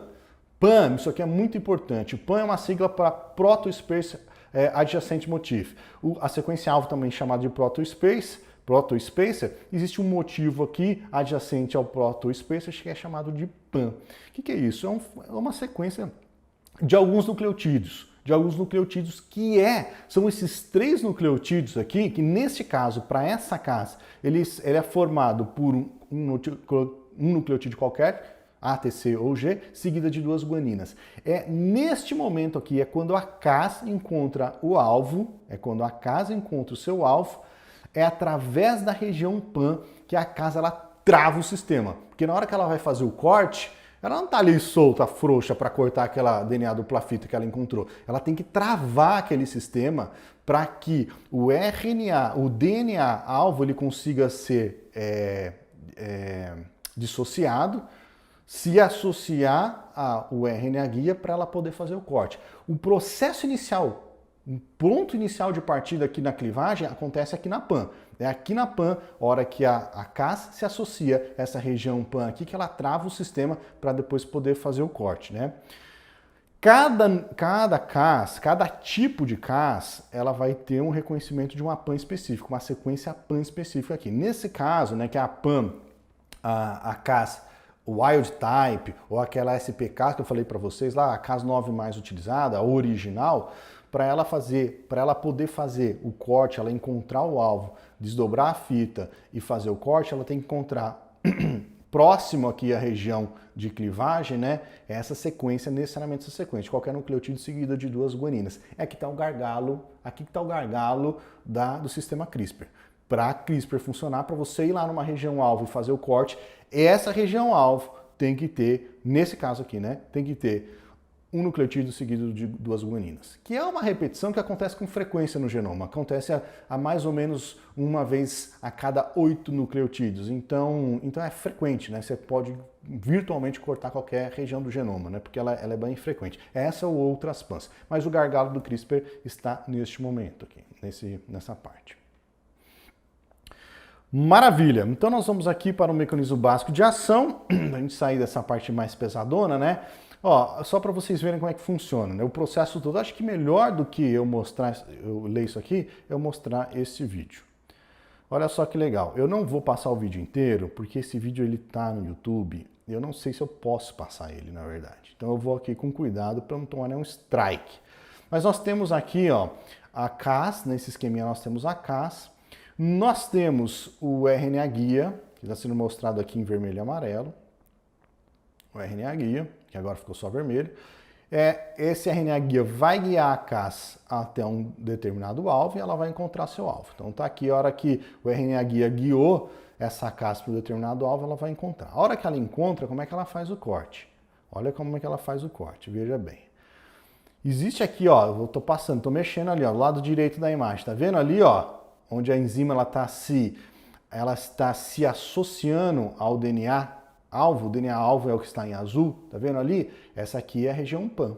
PAN, isso aqui é muito importante. O PAN é uma sigla para Protospacer Adjacent Motif. A sequência alvo também chamada de protospacer, existe um motivo aqui adjacente ao protospacer que é chamado de PAN. O que é isso? É uma sequência de alguns nucleotídeos. São esses 3 nucleotídeos aqui, que neste caso, para essa casa, ele é formado por um nucleotídeo qualquer, A, T, C ou G, seguida de 2 guaninas. Neste momento aqui, é quando a Cas encontra o alvo, o seu alvo, é através da região PAN que a Cas ela trava o sistema. Porque na hora que ela vai fazer o corte, ela não está ali solta, frouxa, para cortar aquela DNA dupla fita que ela encontrou. Ela tem que travar aquele sistema para que o RNA, o DNA alvo, ele consiga ser dissociado, se associar ao RNA guia para ela poder fazer o corte. O processo inicial, o ponto inicial de partida aqui na clivagem acontece aqui na PAN. É aqui na PAN, a hora que a Cas se associa a essa região PAN aqui, que ela trava o sistema para depois poder fazer o corte, né? Cada Cas, cada tipo de Cas, ela vai ter um reconhecimento de uma PAN específica, uma sequência PAN específica aqui. Nesse caso, né, que é a PAN, a Cas Wild Type, ou aquela SPK que eu falei para vocês lá, a Cas9 mais utilizada, a original, para ela poder fazer o corte, ela encontrar o alvo, desdobrar a fita e fazer o corte, ela tem que encontrar próximo aqui à região de clivagem, né? Essa sequência, necessariamente essa sequência, qualquer nucleotídeo seguida de 2 guaninas. Aqui está o gargalo, do sistema CRISPR. Para a CRISPR funcionar, para você ir lá numa região alvo e fazer o corte, essa região alvo tem que ter, nesse caso aqui, né? Tem que ter um nucleotídeo seguido de 2 guaninas, que é uma repetição que acontece com frequência no genoma, acontece a mais ou menos uma vez a cada 8 nucleotídeos, então é frequente, né? Você pode virtualmente cortar qualquer região do genoma, né? Porque ela é bem frequente. Essa ou outras PANs, mas o gargalo do CRISPR está neste momento aqui, nessa parte. Maravilha! Então nós vamos aqui para o mecanismo básico de ação, a gente sair dessa parte mais pesadona, né? Ó, só para vocês verem como é que funciona, né? O processo todo. Acho que melhor do que eu ler isso aqui, eu mostrar esse vídeo. Olha só que legal. Eu não vou passar o vídeo inteiro, porque esse vídeo ele tá no YouTube. Eu não sei se eu posso passar ele, na verdade. Então eu vou aqui com cuidado para não tomar nenhum strike. Mas nós temos aqui, ó, a Cas, nesse esqueminha nós temos a Cas. Nós temos o RNA guia, que está sendo mostrado aqui em vermelho e amarelo. O RNA guia, que agora ficou só vermelho. Esse RNA guia vai guiar a Cas até um determinado alvo e ela vai encontrar seu alvo. Então tá aqui, a hora que o RNA guia guiou essa Cas para um determinado alvo, ela vai encontrar. A hora que ela encontra, como é que ela faz o corte? Olha como é que ela faz o corte, veja bem. Existe aqui, ó, eu tô mexendo ali, ó, do lado direito da imagem, tá vendo ali, ó, onde a enzima ela está se associando ao DNA alvo, o DNA alvo é o que está em azul, tá vendo ali? Essa aqui é a região PAN.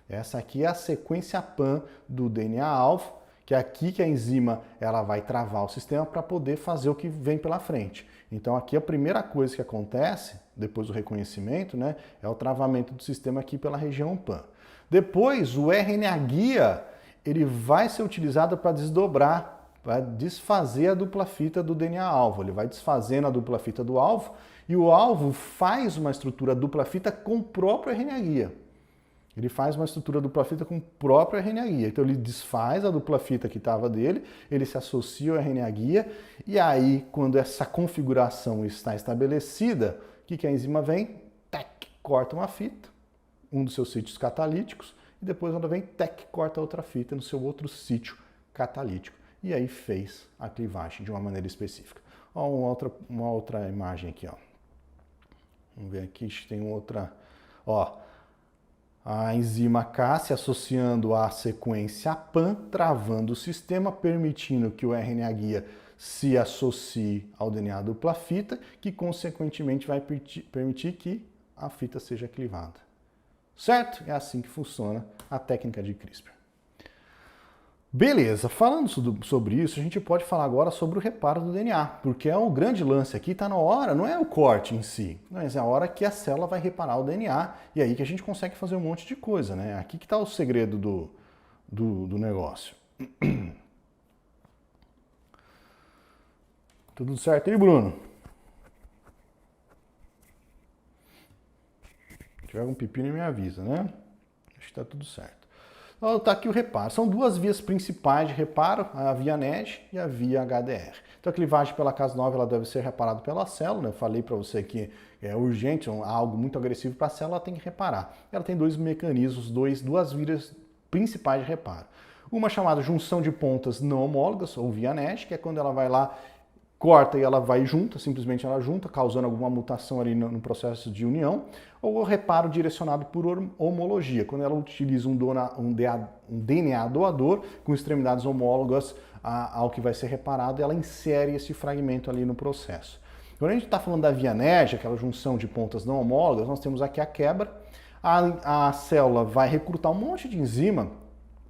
Essa aqui é a sequência PAN do DNA alvo, que é aqui que a enzima ela vai travar o sistema para poder fazer o que vem pela frente. Então aqui a primeira coisa que acontece, depois do reconhecimento, né, é o travamento do sistema aqui pela região PAN. Depois o RNA guia, ele vai ser utilizado para desdobrar, vai desfazer a dupla fita do DNA alvo. Ele vai desfazendo a dupla fita do alvo e o alvo faz uma estrutura dupla fita com o próprio RNA guia. Ele faz uma estrutura dupla fita com o próprio RNA guia. Então ele desfaz a dupla fita que estava dele, ele se associa ao RNA guia e aí quando essa configuração está estabelecida, o que a enzima vem? Tac, corta uma fita um dos seus sítios catalíticos, e depois ela vem, tec, corta outra fita no seu outro sítio catalítico. E aí fez a clivagem de uma maneira específica. Ó, uma outra imagem aqui, ó. Vamos ver aqui, tem outra. Ó, a enzima K se associando à sequência PAN, travando o sistema, permitindo que o RNA guia se associe ao DNA dupla fita, que consequentemente vai permitir que a fita seja clivada. Certo? É assim que funciona a técnica de CRISPR. Beleza, falando sobre isso, a gente pode falar agora sobre o reparo do DNA, porque é o grande lance aqui, está na hora, não é o corte em si, mas é a hora que a célula vai reparar o DNA, e aí que a gente consegue fazer um monte de coisa, né? Aqui que está o segredo do negócio. Tudo certo aí, Bruno? Se tiver algum pepino, me avisa, né? Acho que está tudo certo. Então, está aqui o reparo. São duas vias principais de reparo, a via NED e a via HDR. Então, a clivagem pela Cas9 ela deve ser reparada pela célula. Eu falei para você que é urgente, algo muito agressivo para a célula, ela tem que reparar. Ela tem dois mecanismos, duas vias principais de reparo. Uma chamada junção de pontas não homólogas, ou via NED, que é quando ela vai lá, corta e ela vai junta, simplesmente ela junta, causando alguma mutação ali no processo de união, ou o reparo direcionado por homologia, quando ela utiliza um DNA doador com extremidades homólogas ao que vai ser reparado, ela insere esse fragmento ali no processo. Quando a gente está falando da via NED, aquela junção de pontas não homólogas, nós temos aqui a quebra, a célula vai recrutar um monte de enzima,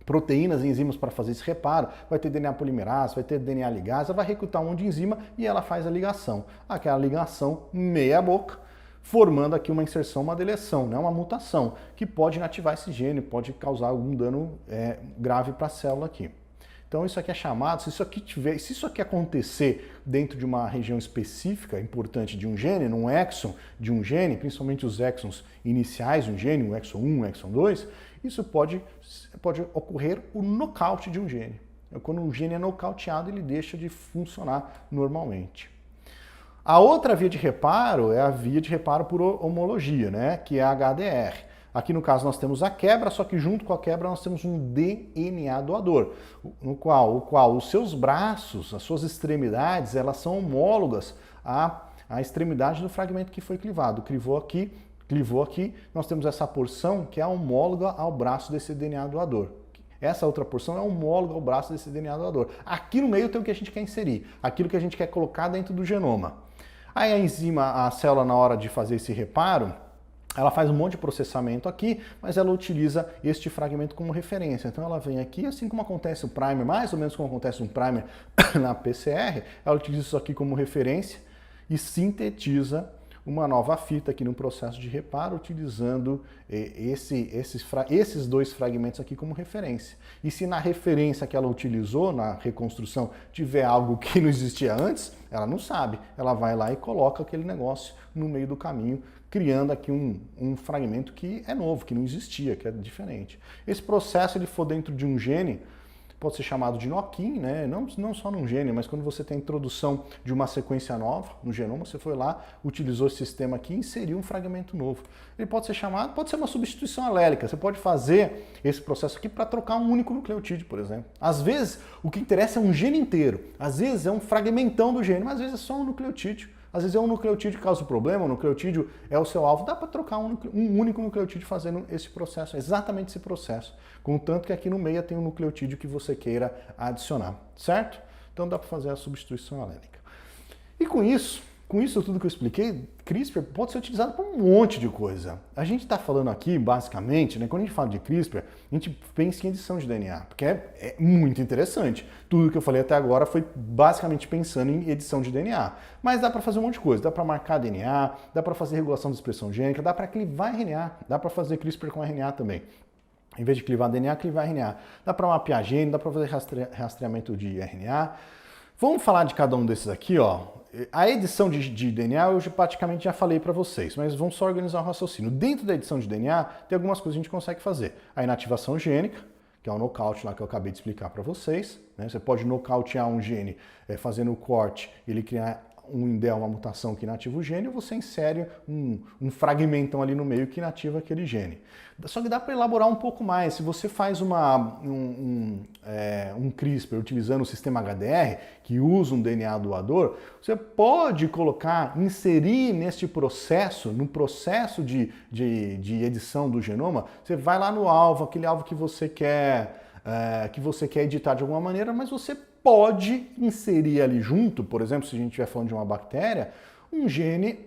proteínas e enzimas para fazer esse reparo, vai ter DNA polimerase, vai ter DNA ligase, ela vai recrutar um monte de enzima e ela faz a ligação. Aquela ligação meia boca, formando aqui uma inserção, uma deleção, né? Uma mutação, que pode inativar esse gene, pode causar algum dano grave para a célula aqui. Então isso aqui é chamado, se isso aqui acontecer dentro de uma região específica, importante de um gene, num exon de um gene, principalmente os exons iniciais de um gene, o exon 1, o exon 2, isso pode ocorrer o nocaute de um gene. Quando um gene é nocauteado, ele deixa de funcionar normalmente. A outra via de reparo é a via de reparo por homologia, né? Que é a HDR. Aqui no caso nós temos a quebra, só que junto com a quebra nós temos um DNA doador, no qual os seus braços, as suas extremidades, elas são homólogas à extremidade do fragmento que foi clivado. Clivou aqui, nós temos essa porção que é homóloga ao braço desse DNA doador. Essa outra porção é homóloga ao braço desse DNA doador. Aqui no meio tem o que a gente quer inserir, aquilo que a gente quer colocar dentro do genoma. Aí a enzima, a célula, na hora de fazer esse reparo, ela faz um monte de processamento aqui, mas ela utiliza este fragmento como referência. Então ela vem aqui, assim como acontece o primer, mais ou menos como acontece um primer na PCR, ela utiliza isso aqui como referência e sintetiza uma nova fita aqui no processo de reparo, utilizando esses dois fragmentos aqui como referência. E se na referência que ela utilizou, na reconstrução, tiver algo que não existia antes, ela não sabe. Ela vai lá e coloca aquele negócio no meio do caminho, criando aqui um fragmento que é novo, que não existia, que é diferente. Esse processo, ele for dentro de um gene, pode ser chamado de knock-in, né? Não só num gene, mas quando você tem a introdução de uma sequência nova no genoma, você foi lá, utilizou esse sistema aqui e inseriu um fragmento novo. Ele pode ser chamado, pode ser uma substituição alélica. Você pode fazer esse processo aqui para trocar um único nucleotídeo, por exemplo. Às vezes, o que interessa é um gene inteiro. Às vezes é um fragmentão do gene, mas às vezes é só um nucleotídeo. Às vezes é um nucleotídeo que causa o problema, o nucleotídeo é o seu alvo. Dá para trocar um único nucleotídeo fazendo esse processo, exatamente esse processo. Contanto que aqui no meio tem um nucleotídeo que você queira adicionar, certo? Então dá para fazer a substituição alélica. E com isso tudo que eu expliquei, CRISPR pode ser utilizado para um monte de coisa. A gente está falando aqui, basicamente, né, quando a gente fala de CRISPR, a gente pensa em edição de DNA, porque é muito interessante. Tudo que eu falei até agora foi basicamente pensando em edição de DNA. Mas dá para fazer um monte de coisa. Dá para marcar DNA, dá para fazer regulação de expressão gênica, dá para clivar RNA, dá para fazer CRISPR com RNA também. Em vez de clivar DNA, clivar RNA. Dá para mapear gene, dá para fazer rastreamento de RNA. Vamos falar de cada um desses aqui, ó. A edição de DNA eu praticamente já falei para vocês, mas vamos só organizar o raciocínio. Dentro da edição de DNA, tem algumas coisas que a gente consegue fazer. A inativação gênica, que é o nocaute lá que eu acabei de explicar para vocês. Né? Você pode nocautear um gene fazendo o corte, ele criar um indel, uma mutação que inativa o gene, ou você insere um fragmentão ali no meio que inativa aquele gene. Só que dá para elaborar um pouco mais. Se você faz um CRISPR utilizando o sistema HDR, que usa um DNA doador, você pode inserir neste processo, no processo de edição do genoma, você vai lá no alvo, aquele alvo que você quer editar de alguma maneira, mas você pode inserir ali junto, por exemplo, se a gente estiver falando de uma bactéria, um gene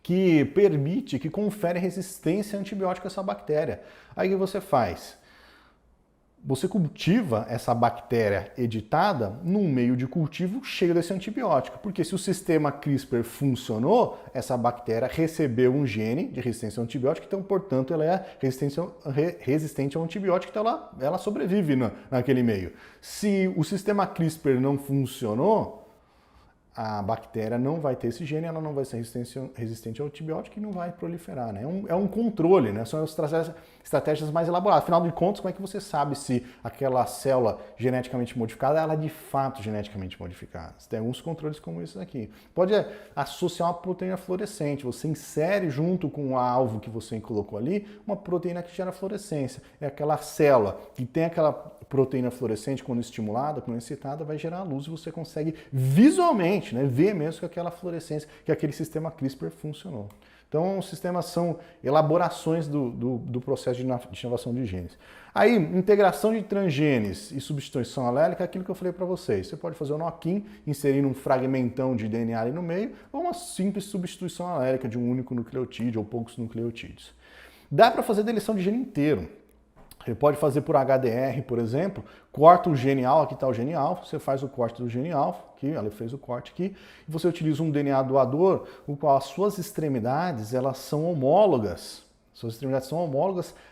que confere resistência a antibiótico a essa bactéria. Aí o que você faz? Você cultiva essa bactéria editada num meio de cultivo cheio desse antibiótico, porque se o sistema CRISPR funcionou, essa bactéria recebeu um gene de resistência ao antibiótico, então, portanto, ela é resistente ao antibiótico, então ela sobrevive naquele meio. Se o sistema CRISPR não funcionou, a bactéria não vai ter esse gene, ela não vai ser resistente ao antibiótico e não vai proliferar, né? É um controle, né? São estratégias mais elaboradas. Afinal de contas, como é que você sabe se aquela célula geneticamente modificada ela é de fato geneticamente modificada? Você tem alguns controles como esse aqui. Pode associar uma proteína fluorescente. Você insere junto com o alvo que você colocou ali uma proteína que gera fluorescência. É aquela célula que tem aquela proteína fluorescente, quando estimulada, quando excitada, vai gerar luz e você consegue visualmente, né, ver mesmo que aquela fluorescência, que aquele sistema CRISPR funcionou. Então, os sistemas são elaborações do processo de inovação de genes. Aí, integração de transgenes e substituição alélica é aquilo que eu falei para vocês. Você pode fazer o knock-in, inserindo um fragmentão de DNA ali no meio, ou uma simples substituição alélica de um único nucleotídeo ou poucos nucleotídeos. Dá para fazer deleção de gene inteiro. Você pode fazer por HDR, por exemplo, corta o gene alfa, aqui está o gene alfa, você faz o corte do gene alfa, aqui, ela fez o corte aqui, e você utiliza um DNA doador, o qual as suas extremidades, elas são homólogas,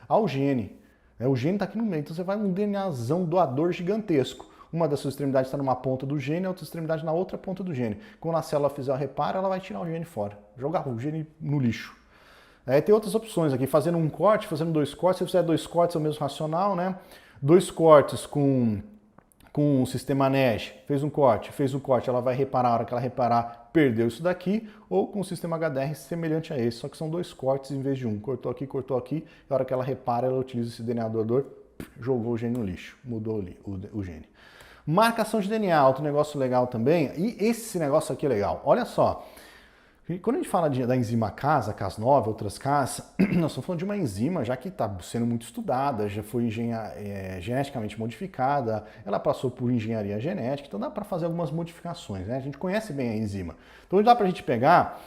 ao gene. O gene está aqui no meio, então você vai um DNAzão doador gigantesco. Uma das suas extremidades está numa ponta do gene, a outra extremidade na outra ponta do gene. Quando a célula fizer o reparo, ela vai tirar o gene fora, jogar o gene no lixo. Tem outras opções aqui, fazendo um corte, fazendo 2 cortes, se você fizer 2 cortes é o mesmo racional, né? 2 cortes com o sistema NASH, fez o corte, ela vai reparar, a hora que ela reparar, perdeu isso daqui, ou com o sistema HDR semelhante a esse, só que são 2 cortes em vez de um, cortou aqui, e a hora que ela repara, ela utiliza esse DNA doador, jogou o gene no lixo, mudou o gene. Marcação de DNA, outro negócio legal também, e esse negócio aqui é legal, olha só. Quando a gente fala da enzima Cas9, outras Cas, nós estamos falando de uma enzima já que está sendo muito estudada, já foi geneticamente modificada, ela passou por engenharia genética, então dá para fazer algumas modificações, né? A gente conhece bem a enzima. Então dá para a gente pegar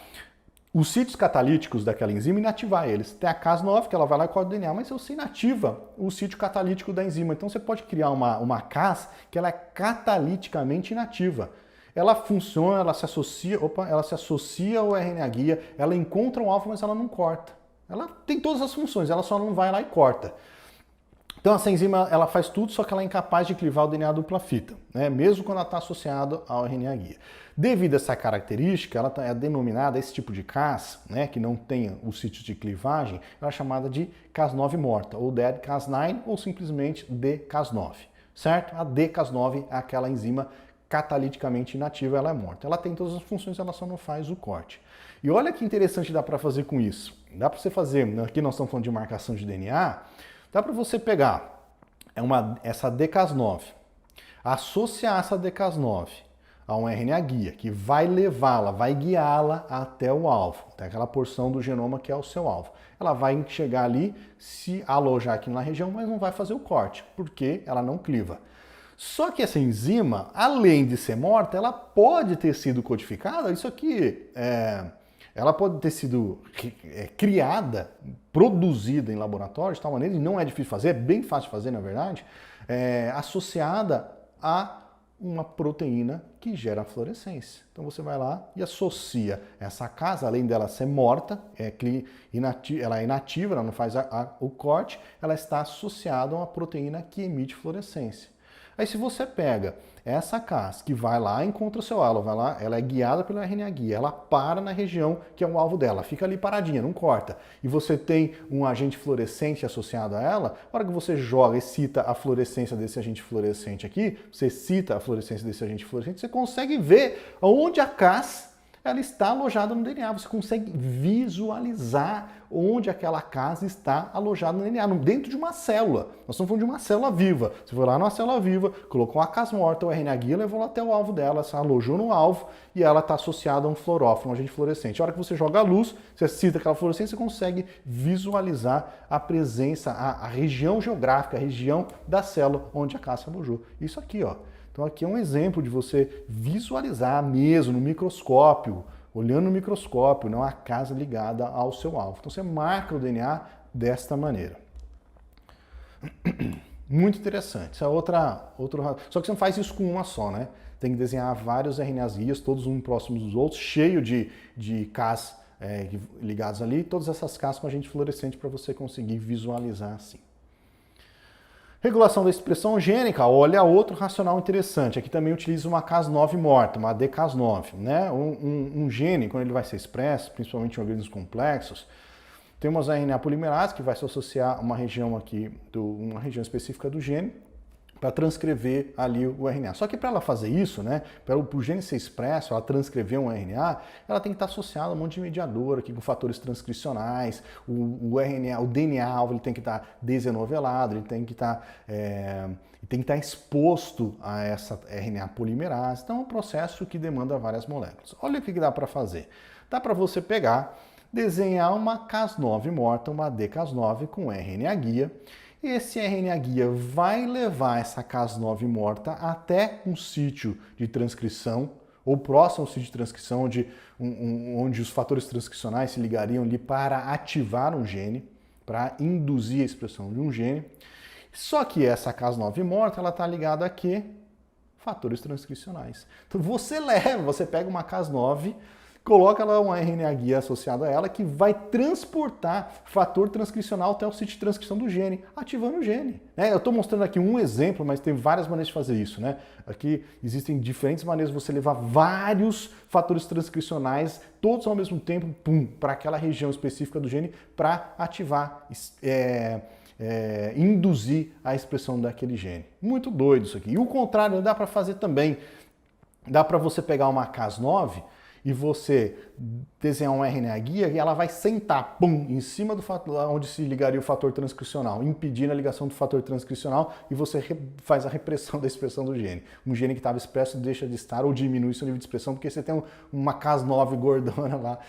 os sítios catalíticos daquela enzima e inativar eles. Tem a Cas9, que ela vai lá e corta o DNA, mas você inativa o sítio catalítico da enzima. Então você pode criar uma Cas que ela é cataliticamente inativa. Ela funciona, ela se associa ao RNA guia, ela encontra um alvo, mas ela não corta. Ela tem todas as funções, ela só não vai lá e corta. Então essa enzima, ela faz tudo, só que ela é incapaz de clivar o DNA dupla fita, né? Mesmo quando ela está associada ao RNA guia. Devido a essa característica, ela é denominada, esse tipo de Cas, né, que não tem o sítio de clivagem, ela é chamada de Cas9 morta, ou Dead Cas9, ou simplesmente dCas9, certo? A dCas9 é aquela enzima cataliticamente inativa, ela é morta. Ela tem todas as funções, ela só não faz o corte. E olha que interessante dá para fazer com isso. Dá para você fazer, aqui nós estamos falando de marcação de DNA, dá para você pegar essa dCas9, associar essa dCas9 a um RNA guia, que vai levá-la, vai guiá-la até o alvo, até aquela porção do genoma que é o seu alvo. Ela vai chegar ali, se alojar aqui na região, mas não vai fazer o corte, porque ela não cliva. Só que essa enzima, além de ser morta, ela pode ter sido codificada, isso aqui, ela pode ter sido criada, produzida em laboratório de tal maneira, e não é difícil de fazer, é bem fácil de fazer, na verdade, associada a uma proteína que gera fluorescência. Então você vai lá e associa essa Cas, além dela ser morta, ela é inativa, ela não faz o corte, ela está associada a uma proteína que emite fluorescência. Aí se você pega essa Cas que vai lá, encontra o seu alvo, vai lá, ela é guiada pela RNA guia, ela para na região que é o alvo dela, fica ali paradinha, não corta. E você tem um agente fluorescente associado a ela, na hora que você joga e cita a fluorescência desse agente fluorescente aqui, você cita a fluorescência desse agente fluorescente, você consegue ver onde a Cas ela está alojada no DNA. Você consegue visualizar onde aquela casa está alojada no DNA, dentro de uma célula. Nós estamos falando de uma célula viva. Você foi lá numa célula viva, colocou uma casa morta, o RNA guia levou até o alvo dela, se alojou no alvo e ela está associada a um fluorófilo, um agente fluorescente. A hora que você joga a luz, você cita aquela fluorescência, você consegue visualizar a presença, a região geográfica, a região da célula onde a casa alojou. Isso aqui, ó. Então aqui é um exemplo de você visualizar mesmo no microscópio, olhando no microscópio, não a casa ligada ao seu alvo. Então você marca o DNA desta maneira. Muito interessante. Isso é Só que você não faz isso com uma só, né? Tem que desenhar vários RNAs guias, todos um próximo dos outros, cheio de Cas ligados ali, todas essas Cas com agente fluorescente para você conseguir visualizar assim. Regulação da expressão gênica, olha outro racional interessante. Aqui também utiliza uma Cas9 morta, uma AdCas9, né? Um gene, quando ele vai ser expresso, principalmente em organismos complexos, temos a RNA polimerase, que vai se associar a uma região aqui, uma região específica do gene, para transcrever ali o RNA. Só que para ela fazer isso, né, para o gene ser expresso, ela transcrever um RNA, ela tem que estar associada a um monte de mediador aqui com fatores transcricionais, o RNA, o DNA-alvo, ele tem que estar desenovelado, ele tem que estar, exposto a essa RNA polimerase. Então é um processo que demanda várias moléculas. Olha o que dá para fazer. Dá para você pegar, desenhar uma Cas9 morta, uma AdCas9 com RNA guia. Esse RNA guia vai levar essa Cas9 morta até um sítio de transcrição, ou próximo ao sítio de transcrição, onde os fatores transcricionais se ligariam ali para ativar um gene, para induzir a expressão de um gene. Só que essa Cas9 morta, ela está ligada a quê? Fatores transcricionais. Então você pega uma Cas9, coloca lá um RNA guia associado a ela que vai transportar fator transcricional até o sítio de transcrição do gene, ativando o gene. Eu estou mostrando aqui um exemplo, mas tem várias maneiras de fazer isso, né? Aqui existem diferentes maneiras de você levar vários fatores transcricionais, todos ao mesmo tempo, para aquela região específica do gene, para ativar, induzir a expressão daquele gene. Muito doido isso aqui. E o contrário dá para fazer também. Dá para você pegar uma Cas9 e você desenhar um RNA guia e ela vai sentar, em cima do fator, onde se ligaria o fator transcricional, impedindo a ligação do fator transcricional, e você faz a repressão da expressão do gene. Um gene que estava expresso deixa de estar ou diminui seu nível de expressão porque você tem uma Cas9 gordona lá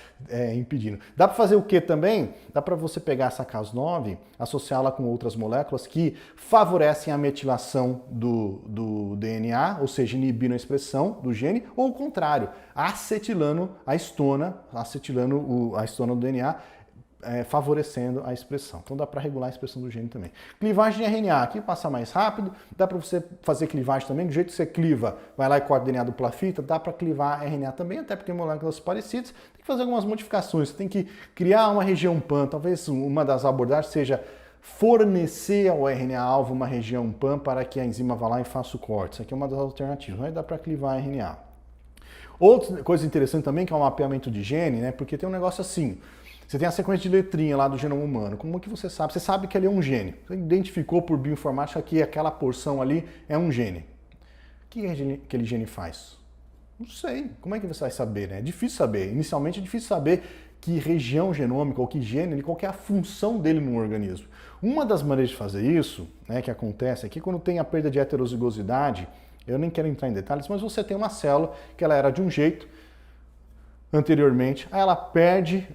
impedindo. Dá para fazer o que também? Dá para você pegar essa Cas9, associá-la com outras moléculas que favorecem a metilação do DNA, ou seja, inibindo a expressão do gene, ou o contrário, acetilando a estona do DNA, favorecendo a expressão. Então dá para regular a expressão do gene também. Clivagem de RNA, aqui passa mais rápido, dá para você fazer clivagem também, do jeito que você cliva, vai lá e corta o DNA do plafita, dá para clivar RNA também, até porque tem moléculas parecidas, tem que fazer algumas modificações, você tem que criar uma região PAN, talvez uma das abordagens seja fornecer ao RNA-alvo uma região PAN para que a enzima vá lá e faça o corte. Isso aqui é uma das alternativas, mas dá para clivar RNA. Outra coisa interessante também, que é o mapeamento de gene, né? Porque tem um negócio assim, você tem a sequência de letrinha lá do genoma humano, como que você sabe? Você sabe que ali é um gene, você identificou por bioinformática que aquela porção ali é um gene. O que aquele gene faz? Não sei, como é que você vai saber, né? É difícil saber, inicialmente é difícil saber que região genômica ou que gene, qual que é a função dele no organismo. Uma das maneiras de fazer isso, né, que acontece aqui, quando tem a perda de heterozigosidade, eu nem quero entrar em detalhes, mas você tem uma célula que ela era de um jeito anteriormente, aí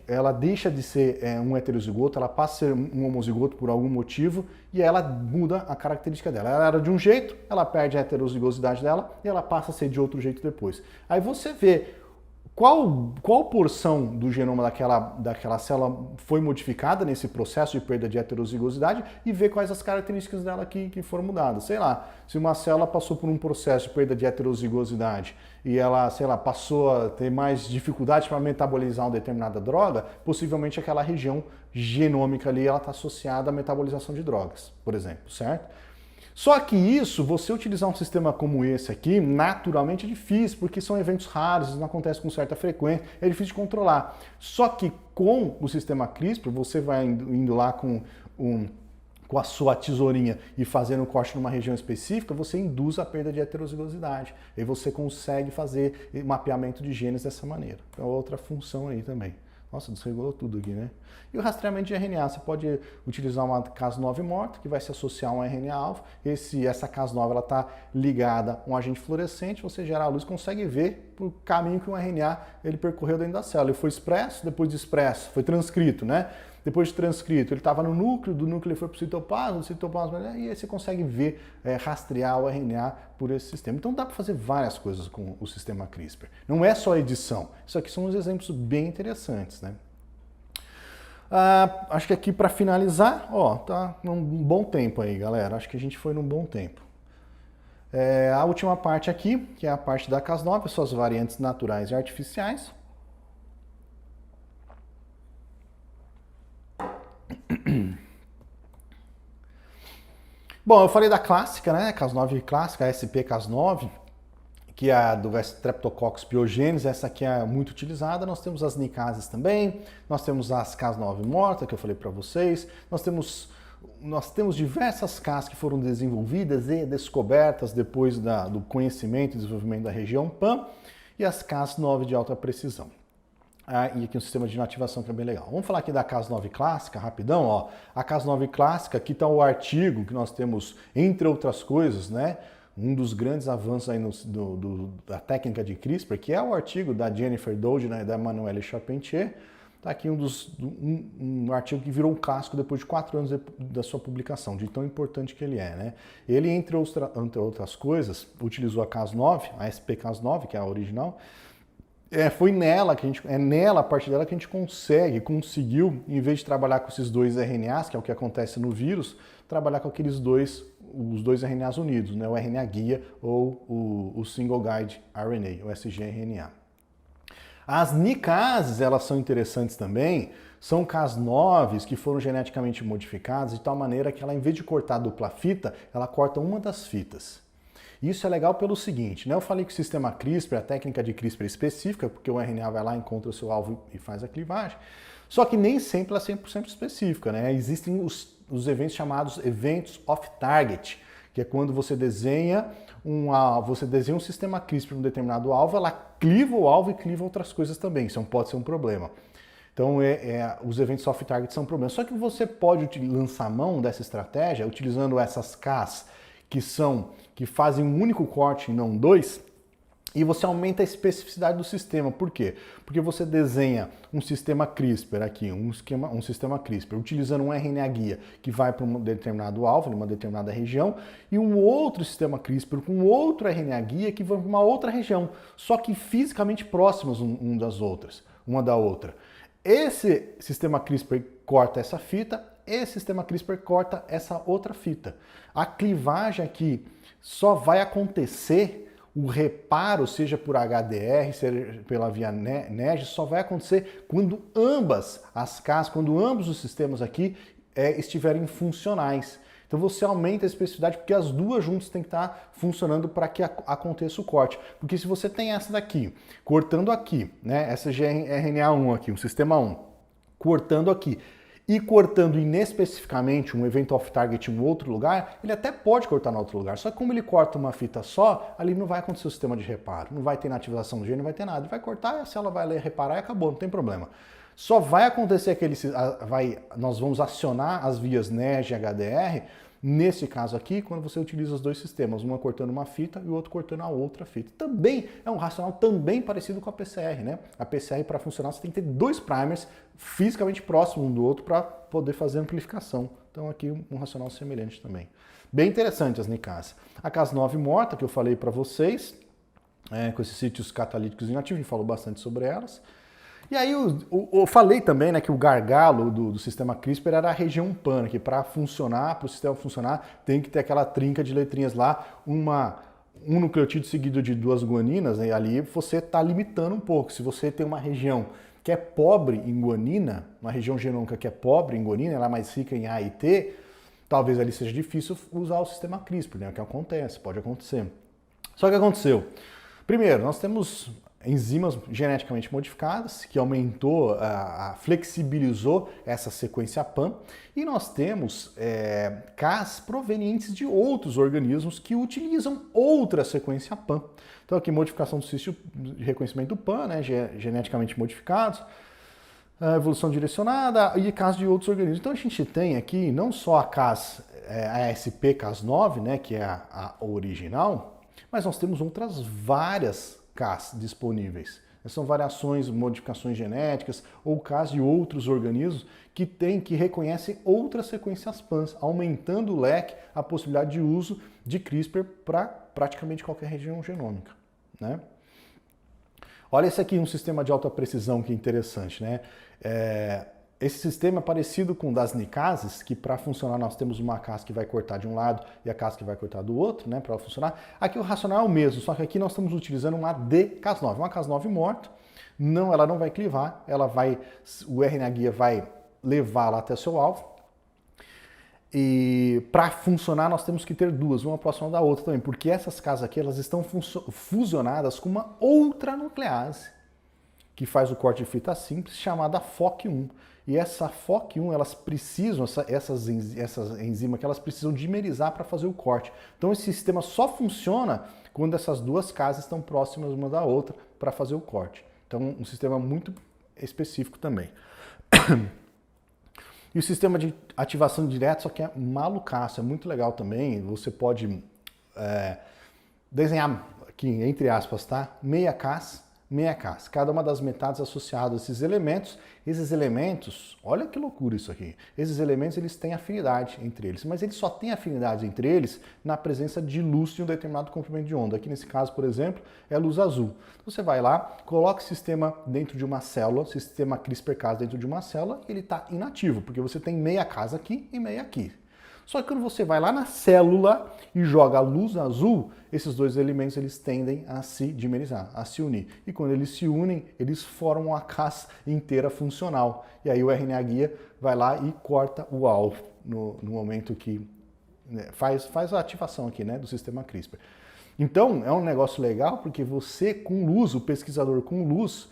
ela deixa de ser um heterozigoto, ela passa a ser um homozigoto por algum motivo e ela muda a característica dela. Ela era de um jeito, ela perde a heterozigosidade dela e ela passa a ser de outro jeito depois. Aí você vê qual porção do genoma daquela célula foi modificada nesse processo de perda de heterozigosidade e ver quais as características dela que foram mudadas. Sei lá, se uma célula passou por um processo de perda de heterozigosidade e ela, sei lá, passou a ter mais dificuldade para metabolizar uma determinada droga, possivelmente aquela região genômica ali ela está associada à metabolização de drogas, por exemplo, certo? Só que isso, você utilizar um sistema como esse aqui, naturalmente é difícil, porque são eventos raros, não acontece com certa frequência, é difícil de controlar. Só que com o sistema CRISPR, você vai indo lá com a sua tesourinha e fazendo um corte numa região específica, você induz a perda de heterozigosidade. E você consegue fazer mapeamento de genes dessa maneira. É outra função aí também. Nossa, desregulou tudo aqui, né? E o rastreamento de RNA, você pode utilizar uma Cas9 morta, que vai se associar a um RNA-alvo. Essa Cas9 está ligada a um agente fluorescente, você gera a luz, consegue ver o caminho que um RNA ele percorreu dentro da célula. Ele foi expresso, depois de expresso, foi transcrito, né? Depois de transcrito, ele estava no núcleo, do núcleo ele foi para o citoplasma, do citoplasma, e aí você consegue ver, rastrear o RNA por esse sistema. Então dá para fazer várias coisas com o sistema CRISPR. Não é só edição. Isso aqui são uns exemplos bem interessantes, né? Acho que aqui para finalizar, ó, tá num bom tempo aí, galera. Acho que a gente foi num bom tempo. A última parte aqui, que é a parte da Cas9, suas variantes naturais e artificiais. Bom, eu falei da clássica, né? Cas9 clássica, a SP-Cas9, que é a do Streptococcus pyogenes, essa aqui é muito utilizada. Nós temos as nicases também, nós temos as Cas9 morta, que eu falei para vocês, nós temos diversas Cas que foram desenvolvidas e descobertas depois do conhecimento e desenvolvimento da região PAM, e as Cas9 de alta precisão. E aqui um sistema de inativação que é bem legal. Vamos falar aqui da Cas9 clássica, rapidão, ó. A Cas9 clássica, aqui está o artigo que nós temos, entre outras coisas, né? Um dos grandes avanços aí da técnica de CRISPR, que é o artigo da Jennifer Doudna, né, e da Manuelle Charpentier. Está aqui um artigo que virou um clássico depois de 4 anos da sua publicação, de tão importante que ele é, né? Ele, entre outras coisas, utilizou a Cas9, a SP-Cas9, que é a original. Foi nela a partir dela que a gente conseguiu, em vez de trabalhar com esses dois RNAs, que é o que acontece no vírus, trabalhar com os dois RNAs unidos, né? O RNA guia ou o Single Guide RNA, o sgRNA. As nicases, elas são interessantes também, são Cas9s que foram geneticamente modificadas de tal maneira que ela, em vez de cortar a dupla fita, ela corta uma das fitas. Isso é legal pelo seguinte, né? Eu falei que o sistema CRISPR, a técnica de CRISPR é específica, porque o RNA vai lá, encontra o seu alvo e faz a clivagem, só que nem sempre ela é 100% específica, né? Existem os eventos chamados eventos off-target, que é quando você desenha um sistema CRISPR em um determinado alvo, ela cliva o alvo e cliva outras coisas também, isso pode ser um problema. Então, os eventos off-target são um problema. Só que você pode lançar mão dessa estratégia utilizando essas Cas que fazem um único corte e não dois, e você aumenta a especificidade do sistema. Por quê? Porque você desenha um sistema CRISPR aqui, um sistema CRISPR, utilizando um RNA guia que vai para um determinado alvo, numa determinada região, e um outro sistema CRISPR com outro RNA guia que vai para uma outra região, só que fisicamente próximos uma da outra. Esse sistema CRISPR corta essa fita, esse sistema CRISPR corta essa outra fita. A clivagem aqui só vai acontecer, o reparo, seja por HDR, seja pela via NEG, só vai acontecer quando ambos os sistemas aqui estiverem funcionais. Então você aumenta a especificidade porque as duas juntas têm que estar funcionando para que aconteça o corte. Porque se você tem essa daqui, cortando aqui, né, essa gRNA1 aqui, o sistema 1, cortando aqui, e cortando inespecificamente um evento off-target em outro lugar, ele até pode cortar em outro lugar, só que como ele corta uma fita só, ali não vai acontecer o sistema de reparo, não vai ter inativação do gene, não vai ter nada, ele vai cortar, a célula vai ler, reparar e acabou, não tem problema. Só vai acontecer nós vamos acionar as vias NEG e HDR, nesse caso aqui, quando você utiliza os dois sistemas, uma cortando uma fita e o outro cortando a outra fita. Também é um racional também parecido com a PCR, né? A PCR, para funcionar, você tem que ter dois primers fisicamente próximos um do outro para poder fazer amplificação. Então aqui um racional semelhante também. Bem interessante as nicases. A Cas9 morta, que eu falei para vocês, com esses sítios catalíticos inativos, a gente falou bastante sobre elas. E aí eu falei também, né, que o gargalo do sistema CRISPR era a região PAN, que para funcionar, para o sistema funcionar, tem que ter aquela trinca de letrinhas lá, um nucleotídeo seguido de 2 guaninas, né, e ali você está limitando um pouco. Se você tem uma região que é pobre em guanina, uma região genômica que é pobre em guanina, ela é mais rica em A e T, talvez ali seja difícil usar o sistema CRISPR, né? O que acontece, pode acontecer. Só que aconteceu. Primeiro, nós temos enzimas geneticamente modificadas, que flexibilizou essa sequência PAM, e nós temos Cas provenientes de outros organismos que utilizam outra sequência PAM. Então aqui modificação do sítio de reconhecimento do PAM, né, geneticamente modificados, evolução direcionada e Cas de outros organismos. Então a gente tem aqui não só a Cas, a ASP-Cas9, né, que é a original, mas nós temos outras várias Cas disponíveis. São variações, modificações genéticas ou Cas de outros organismos que reconhecem outras sequências PANs, aumentando o leque, a possibilidade de uso de CRISPR para praticamente qualquer região genômica, né? Olha esse aqui, um sistema de alta precisão que é interessante, né? Esse sistema é parecido com o das nicases, que para funcionar nós temos uma Cas que vai cortar de um lado e a Cas que vai cortar do outro, né, para funcionar. Aqui o racional é o mesmo, só que aqui nós estamos utilizando uma dCas9, uma Cas9 morta. Não, ela não vai clivar, o RNA guia vai levá-la até o seu alvo. E para funcionar nós temos que ter duas, uma próxima da outra também, porque essas Cas aqui elas estão fusionadas com uma outra nuclease que faz o corte de fita simples, chamada FOC1. E essa FOC1, elas precisam, essas enzimas que elas precisam dimerizar para fazer o corte. Então esse sistema só funciona quando essas duas casas estão próximas uma da outra para fazer o corte. Então um sistema muito específico também. E o sistema de ativação direta, só que é malucaço, é muito legal também. Você pode desenhar aqui, entre aspas, tá? Meia Cas. Cada uma das metades associada a esses elementos, olha que loucura isso aqui, esses elementos eles têm afinidade entre eles, mas eles só têm afinidade entre eles na presença de luz de um determinado comprimento de onda. Aqui nesse caso, por exemplo, é luz azul. Você vai lá, coloca o sistema dentro de uma célula, sistema CRISPR-Cas dentro de uma célula, ele está inativo, porque você tem meia Cas aqui e meia aqui. Só que quando você vai lá na célula e joga a luz azul, esses dois elementos eles tendem a se dimerizar, a se unir. E quando eles se unem, eles formam a Cas inteira funcional. E aí o RNA guia vai lá e corta o alvo no momento que faz a ativação aqui, né, do sistema CRISPR. Então é um negócio legal porque você com luz, o pesquisador com luz,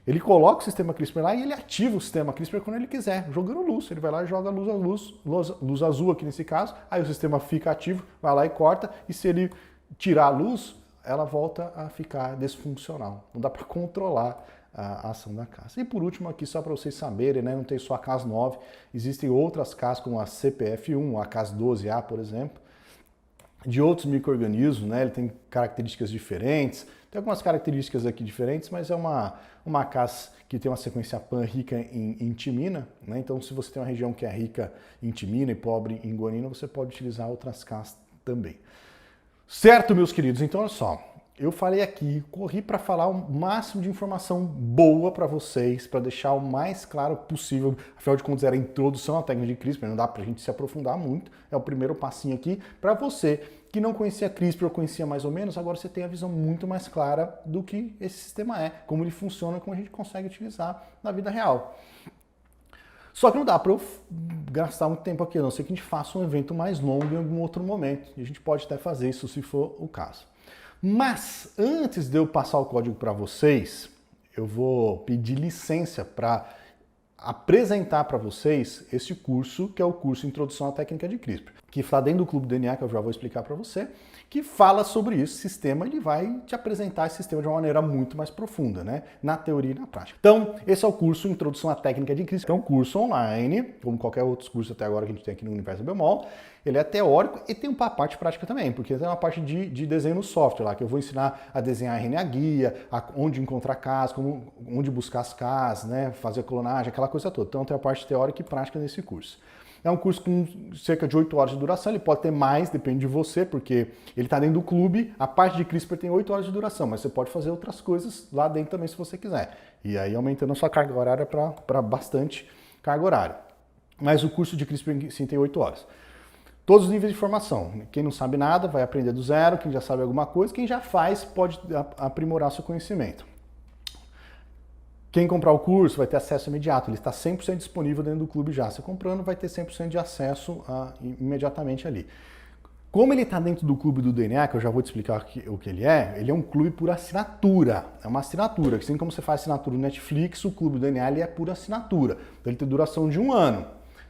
ele coloca o sistema CRISPR lá e ele ativa o sistema CRISPR quando ele quiser, jogando luz. Ele vai lá e joga luz azul aqui nesse caso, aí o sistema fica ativo, vai lá e corta, e se ele tirar a luz, ela volta a ficar disfuncional. Não dá para controlar a ação da Cas. E por último aqui, só para vocês saberem, né, não tem só a Cas9, existem outras Cas como a CPF1, a Cas12A, por exemplo, de outros micro-organismos, né? Ele tem características diferentes, tem algumas características aqui diferentes, mas é uma Cas que tem uma sequência PAN rica em timina, né? Então se você tem uma região que é rica em timina e pobre em guanina, você pode utilizar outras Cas também. Certo, meus queridos? Então olha só, eu falei aqui, corri para falar o máximo de informação boa para vocês, para deixar o mais claro possível. Afinal de contas, era a introdução à técnica de CRISPR, não dá para a gente se aprofundar muito. É o primeiro passinho aqui para você que não conhecia CRISPR ou conhecia mais ou menos, agora você tem a visão muito mais clara do que esse sistema é, como ele funciona, como a gente consegue utilizar na vida real. Só que não dá para eu gastar muito tempo aqui, a não ser que a gente faça um evento mais longo em algum outro momento. E a gente pode até fazer isso se for o caso. Mas antes de eu passar o código para vocês, eu vou pedir licença para apresentar para vocês esse curso, que é o curso Introdução à Técnica de CRISPR, que está dentro do Clube DNA, que eu já vou explicar para você, que fala sobre esse sistema. Ele vai te apresentar esse sistema de uma maneira muito mais profunda, né? Na teoria e na prática. Então, esse é o curso Introdução à Técnica de CRISPR, que é um curso online, como qualquer outro curso até agora que a gente tem aqui no Universo Bemol. Ele é teórico e tem uma parte prática também, porque tem uma parte de desenho no software lá, que eu vou ensinar a desenhar RNA guia, onde encontrar Cas, onde buscar as Cas, né? Fazer clonagem, aquela coisa toda. Então tem a parte teórica e prática nesse curso. É um curso com cerca de 8 horas de duração, ele pode ter mais, depende de você, porque ele está dentro do clube, a parte de CRISPR tem 8 horas de duração, mas você pode fazer outras coisas lá dentro também se você quiser. E aí aumentando a sua carga horária para bastante carga horária. Mas o curso de CRISPR sim tem 8 horas. Todos os níveis de formação. Quem não sabe nada vai aprender do zero, quem já sabe alguma coisa, quem já faz pode aprimorar seu conhecimento. Quem comprar o curso vai ter acesso imediato, ele está 100% disponível dentro do clube já. Você comprando vai ter 100% de acesso imediatamente ali. Como ele está dentro do clube do DNA, que eu já vou te explicar o que ele é um clube por assinatura. É uma assinatura, assim como você faz assinatura no Netflix, o clube do DNA ele é por assinatura. Então ele tem duração de 1 ano.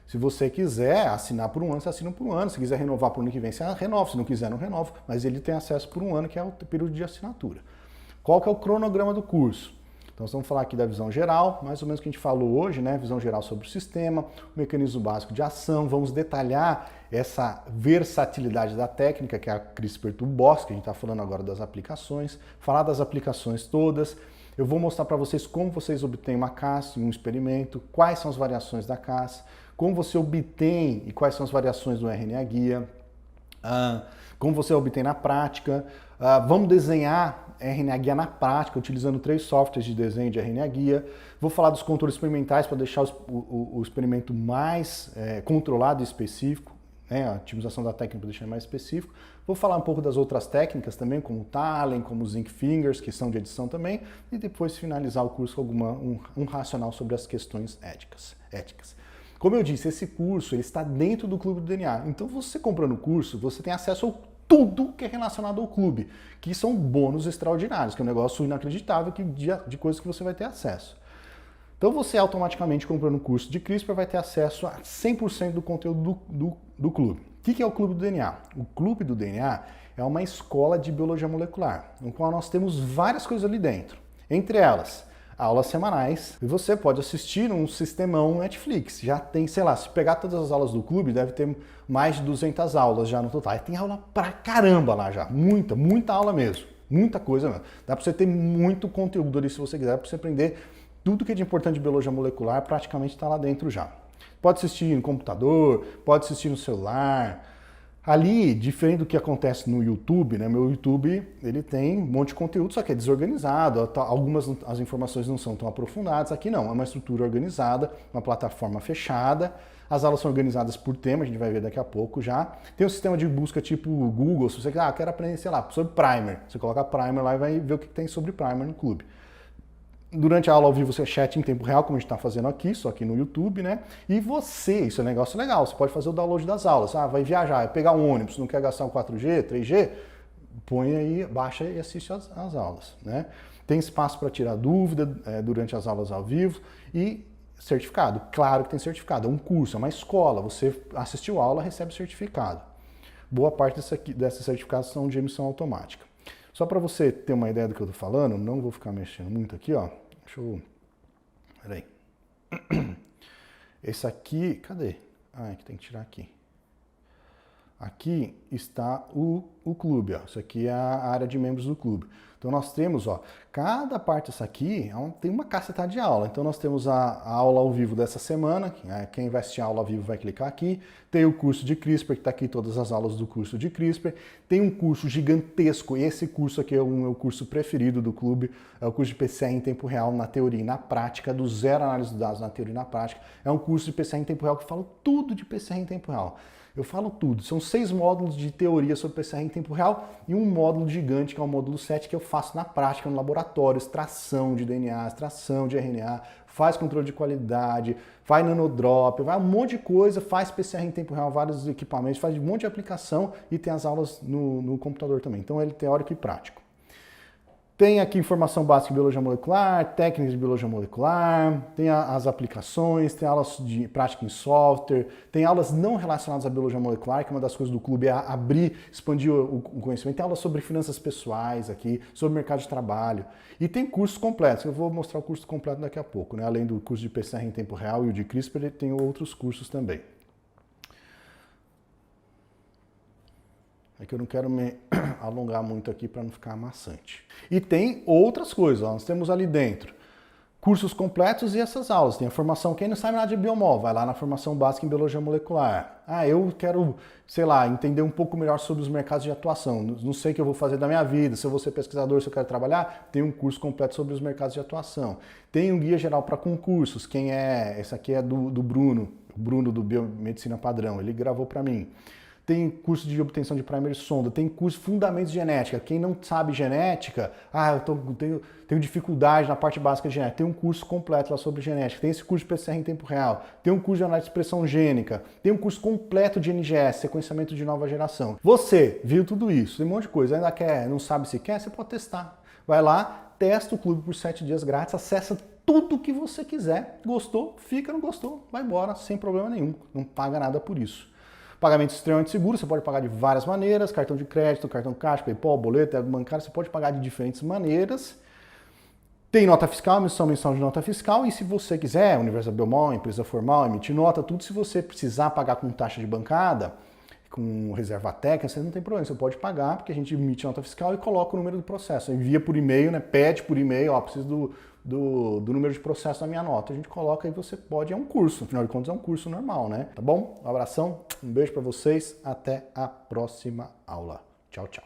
Se você quiser assinar por 1 ano, você assina por 1 ano. Se quiser renovar para o ano que vem, você renova. Se não quiser, não renova. Mas ele tem acesso por 1 ano, que é o período de assinatura. Qual que é o cronograma do curso? Então, vamos falar aqui da visão geral, mais ou menos o que a gente falou hoje, né? Visão geral sobre o sistema, o mecanismo básico de ação. Vamos detalhar essa versatilidade da técnica, que é a CRISPR-Cas9, que a gente está falando agora das aplicações. Falar das aplicações todas. Eu vou mostrar para vocês como vocês obtêm uma Cas em um experimento, quais são as variações da Cas, como você obtém e quais são as variações do RNA guia, como você obtém na prática. Vamos desenhar RNA guia na prática, utilizando 3 softwares de desenho de RNA guia. Vou falar dos controles experimentais para deixar o experimento mais controlado e específico, né? A otimização da técnica para deixar mais específico. Vou falar um pouco das outras técnicas também, como o Talem, como os Zinc Fingers, que são de edição também, e depois finalizar o curso com um racional sobre as questões éticas. Como eu disse, esse curso ele está dentro do Clube do DNA. Então, você comprando o curso, você tem acesso a tudo que é relacionado ao clube, que são bônus extraordinários, que é um negócio inacreditável de coisas que você vai ter acesso. Então, você automaticamente comprando o curso de CRISPR vai ter acesso a 100% do conteúdo do clube. O que é o Clube do DNA? O Clube do DNA é uma escola de biologia molecular, no qual nós temos várias coisas ali dentro. Entre elas, aulas semanais, e você pode assistir um sistemão Netflix. Já tem, sei lá, se pegar todas as aulas do clube, deve ter mais de 200 aulas já no total. E tem aula pra caramba lá já, muita aula mesmo, muita coisa mesmo. Dá pra você ter muito conteúdo ali se você quiser, pra você aprender tudo que é de importante de biologia molecular, praticamente está lá dentro já. Pode assistir no computador, pode assistir no celular. Ali, diferente do que acontece no YouTube, né? Meu YouTube, ele tem um monte de conteúdo, só que é desorganizado, algumas as informações não são tão aprofundadas. Aqui não, é uma estrutura organizada, uma plataforma fechada, as aulas são organizadas por tema, a gente vai ver daqui a pouco já. Tem um sistema de busca tipo Google, se você quer, quero aprender, sei lá, sobre primer, você coloca primer lá e vai ver o que tem sobre primer no clube. Durante a aula ao vivo você chat em tempo real, como a gente está fazendo aqui, só aqui no YouTube, né? E você, isso é um negócio legal, você pode fazer o download das aulas. Vai viajar, vai pegar um ônibus, não quer gastar um 4G, 3G? Põe aí, baixa e assiste as aulas, né? Tem espaço para tirar dúvida durante as aulas ao vivo e certificado. Claro que tem certificado, é um curso, é uma escola, você assistiu a aula, recebe certificado. Boa parte dessas certificados são de emissão automática. Só para você ter uma ideia do que eu estou falando, não vou ficar mexendo muito aqui, ó. Deixa eu... Peraí. Esse aqui... Cadê? Ah, é que tem que tirar aqui. Aqui está o clube, ó. Isso aqui é a área de membros do clube. Então nós temos, ó, cada parte dessa aqui tem uma cacetada de aula. Então nós temos a aula ao vivo dessa semana, quem vai assistir a aula ao vivo vai clicar aqui. Tem o curso de CRISPR, que está aqui todas as aulas do curso de CRISPR. Tem um curso gigantesco, esse curso aqui é o meu curso preferido do clube, é o curso de PCR em tempo real na teoria e na prática, do zero análise de dados na teoria e na prática. É um curso de PCR em tempo real que fala tudo de PCR em tempo real. Eu falo tudo. São 6 módulos de teoria sobre PCR em tempo real e um módulo gigante, que é o módulo 7, que eu faço na prática, no laboratório, extração de DNA, extração de RNA, faz controle de qualidade, faz nanodrop, vai um monte de coisa, faz PCR em tempo real, vários equipamentos, faz um monte de aplicação e tem as aulas no computador também. Então ele é teórico e prático. Tem aqui informação básica de biologia molecular, técnicas de biologia molecular, tem as aplicações, tem aulas de prática em software, tem aulas não relacionadas à biologia molecular, que uma das coisas do clube é abrir, expandir o conhecimento. Tem aulas sobre finanças pessoais aqui, sobre mercado de trabalho. E tem cursos completos, eu vou mostrar o curso completo daqui a pouco, né? Além do curso de PCR em tempo real e o de CRISPR, tem outros cursos também. É que eu não quero me alongar muito aqui para não ficar amassante. E tem outras coisas, ó. Nós temos ali dentro cursos completos e essas aulas. Tem a formação, quem não sabe nada de biomol, vai lá na formação básica em biologia molecular. Ah, eu quero, sei lá, entender um pouco melhor sobre os mercados de atuação. Não sei o que eu vou fazer da minha vida, se eu vou ser pesquisador, se eu quero trabalhar, tem um curso completo sobre os mercados de atuação. Tem um guia geral para concursos, esse aqui é do Bruno, o Bruno do Biomedicina Padrão, ele gravou para mim. tem curso de obtenção de primer sonda, tem curso de fundamentos de genética. Quem não sabe genética, eu tenho dificuldade na parte básica de genética, tem um curso completo lá sobre genética, tem esse curso de PCR em tempo real, tem um curso de análise de expressão gênica, tem um curso completo de NGS, sequenciamento de nova geração. Você viu tudo isso, tem um monte de coisa, ainda quer, não sabe se quer, você pode testar. Vai lá, testa o clube por 7 dias grátis, acessa tudo que você quiser. Gostou? Fica, não gostou? Vai embora, sem problema nenhum. Não paga nada por isso. Pagamento extremamente seguro, você pode pagar de várias maneiras, cartão de crédito, cartão caixa, PayPal, boleto, bancário, você pode pagar de diferentes maneiras. Tem nota fiscal, emissão mensal de nota fiscal, e se você quiser, Universal Biomol, empresa formal, emitir nota, tudo, se você precisar pagar com taxa de bancada, com reserva técnica, você não tem problema, você pode pagar, porque a gente emite nota fiscal e coloca o número do processo. Envia por e-mail, né? Pede por e-mail, preciso do número de processo da minha nota. A gente coloca e você pode, é um curso, afinal de contas é um curso normal, né? Tá bom? Um abração, um beijo pra vocês, até a próxima aula. Tchau, tchau.